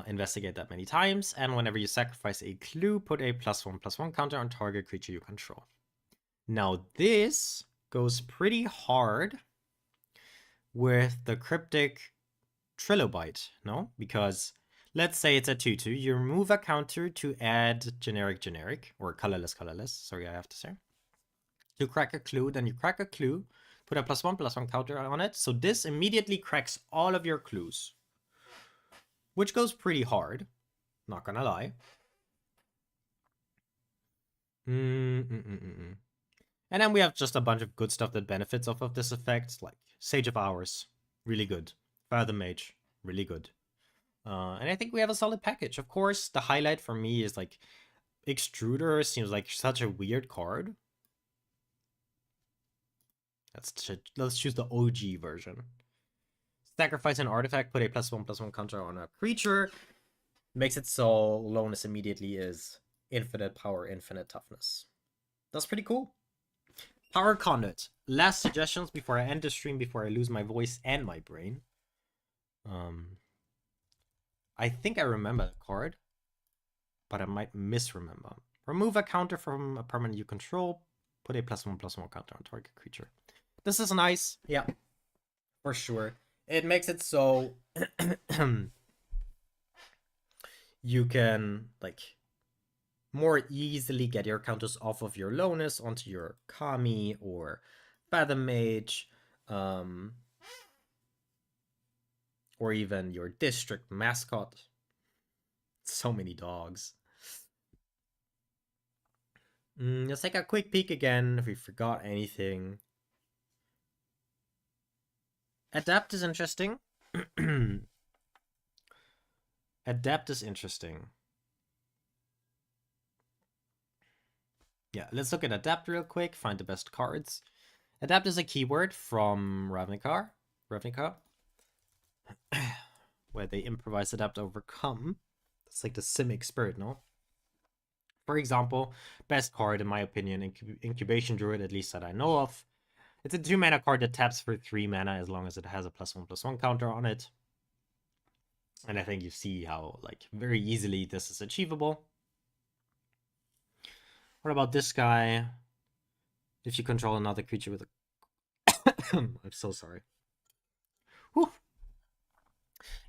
investigate that many times. And whenever you sacrifice a clue, put a +1/+1 counter on target creature you control. Now this goes pretty hard with the cryptic Trilobite, no? Because let's say it's a 2/2. You remove a counter to add generic, or colorless. Sorry, I have to say. To crack a clue, then you crack a clue, put a +1/+1 counter on it. So this immediately cracks all of your clues, which goes pretty hard. Not gonna lie. And then we have just a bunch of good stuff that benefits off of this effect, like Sage of Hours, really good. Fathom Mage, really good. And I think we have a solid package. Of course, the highlight for me is like Extruder seems like such a weird card. Let's choose the OG version. Sacrifice an artifact, put a +1/+1 counter on a creature. Makes it so Lonus immediately is infinite power, infinite toughness. That's pretty cool. Power Conduit. Last suggestions before I end the stream, before I lose my voice and my brain. I think I remember the card, but I might misremember. Remove a counter from a permanent you control. Put a +1/+1 counter on target creature. This is nice. Yeah, for sure. It makes it so you can, like, more easily get your counters off of your Lonus onto your Kami or Fathom Mage, or even your district mascot. So many dogs. Let's take a quick peek again if we forgot anything. Adapt is interesting. Adapt is interesting. Yeah, let's look at Adapt real quick, find the best cards. Adapt is a keyword from Ravnica, where they improvise, adapt, overcome. It's like the Simic spirit, no? For example, best card in my opinion, Incubation Druid, at least that I know of. It's a 2-mana card that taps for 3 mana as long as it has a +1/+1 counter on it. And I think you see how, like, very easily this is achievable. What about this guy? If you control another creature with a... I'm so sorry. Whew.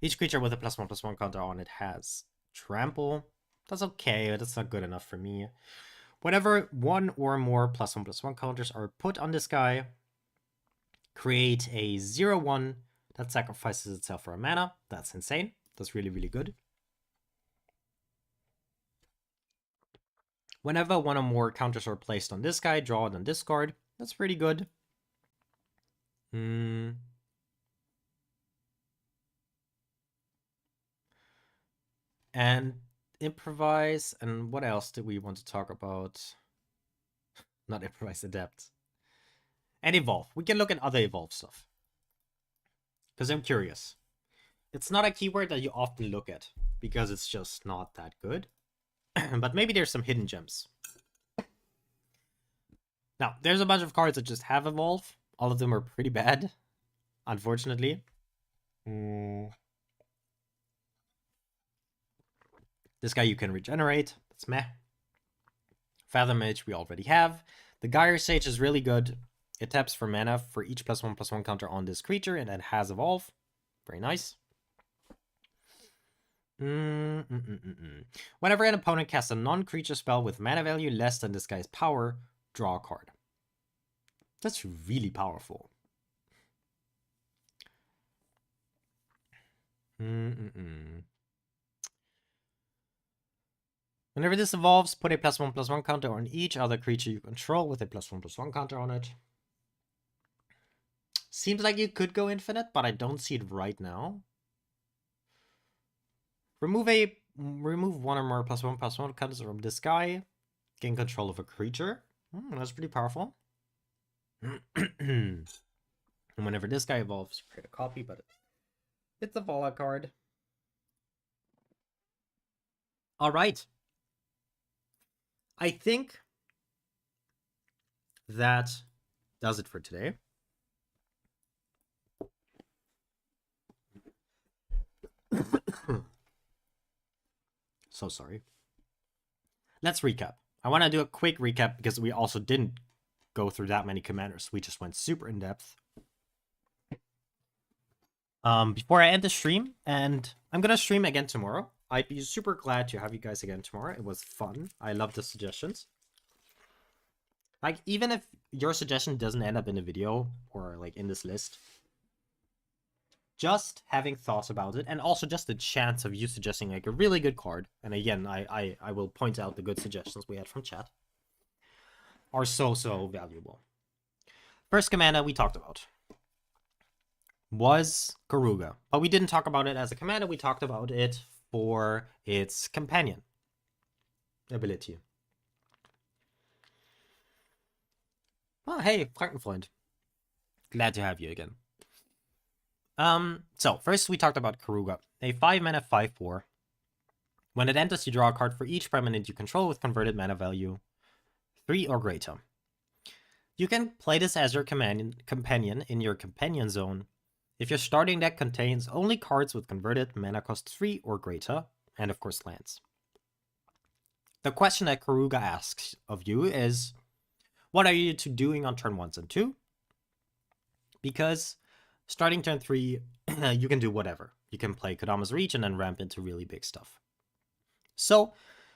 Each creature with a +1/+1 counter on it has trample. That's okay, but that's not good enough for me. Whenever one or more +1/+1 counters are put on this guy, create a 0/1 that sacrifices itself for a mana. That's insane. That's really, really good. Whenever one or more counters are placed on this guy, draw it and discard. That's pretty good. And improvise, and what else do we want to talk about? Not improvise, adapt. And evolve. We can look at other evolve stuff. Because I'm curious. It's not a keyword that you often look at, because it's just not that good. But maybe there's some hidden gems. Now, there's a bunch of cards that just have evolve. All of them are pretty bad, unfortunately. This guy you can regenerate. That's meh. Fathom Mage we already have. The Gyre Sage is really good. It taps for mana for each +1/+1 counter on this creature, and it has evolve. Very nice. Whenever an opponent casts a non-creature spell with mana value less than this guy's power, draw a card. That's really powerful. Whenever this evolves, put a +1/+1 counter on each other creature you control with a +1/+1 counter on it. Seems like you could go infinite, but I don't see it right now. Remove one or more +1/+1 counters from this guy. Gain control of a creature. That's pretty powerful. And whenever this guy evolves, create a copy, but it's a fallout card. All right. I think that does it for today. So sorry. Let's recap. I want to do a quick recap because we also didn't go through that many commanders. We just went super in depth. Before I end the stream, and I'm gonna stream again tomorrow. I'd be super glad to have you guys again tomorrow. It was fun. I love the suggestions. Like, even if your suggestion doesn't end up in the video or like in this list, just having thoughts about it, and also just the chance of you suggesting like a really good card. And again, I will point out the good suggestions we had from chat. are so valuable. First commander we talked about was Karuga, but we didn't talk about it as a commander. We talked about it for its companion ability. Oh, hey, Krankenfreund. Glad to have you again. So first we talked about Karuga, a 5-mana 5/4. When it enters, you draw a card for each permanent you control with converted mana value 3 or greater. You can play this as your companion in your companion zone if your starting deck contains only cards with converted mana cost 3 or greater, and of course lands. The question that Karuga asks of you is, what are you doing on turn 1 and 2? Because starting turn 3, you can do whatever. You can play Kodama's Reach and then ramp into really big stuff. So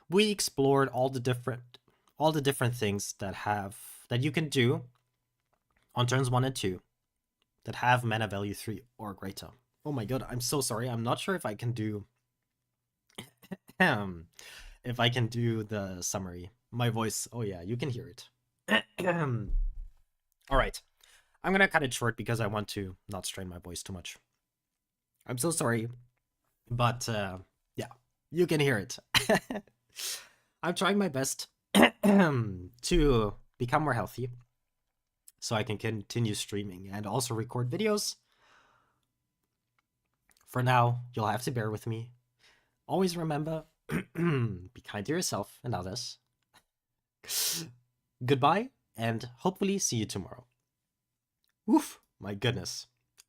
we explored all the different things that you can do on turns 1 and 2 that have mana value 3 or greater. Oh my god, I'm so sorry. I'm not sure if I can do the summary. My voice, oh yeah, you can hear it. All right. I'm going to cut it short because I want to not strain my voice too much. I'm so sorry, but yeah, you can hear it. I'm trying my best to become more healthy so I can continue streaming and also record videos. For now, you'll have to bear with me. Always remember, be kind to yourself and others. Goodbye, and hopefully see you tomorrow. Oof, my goodness.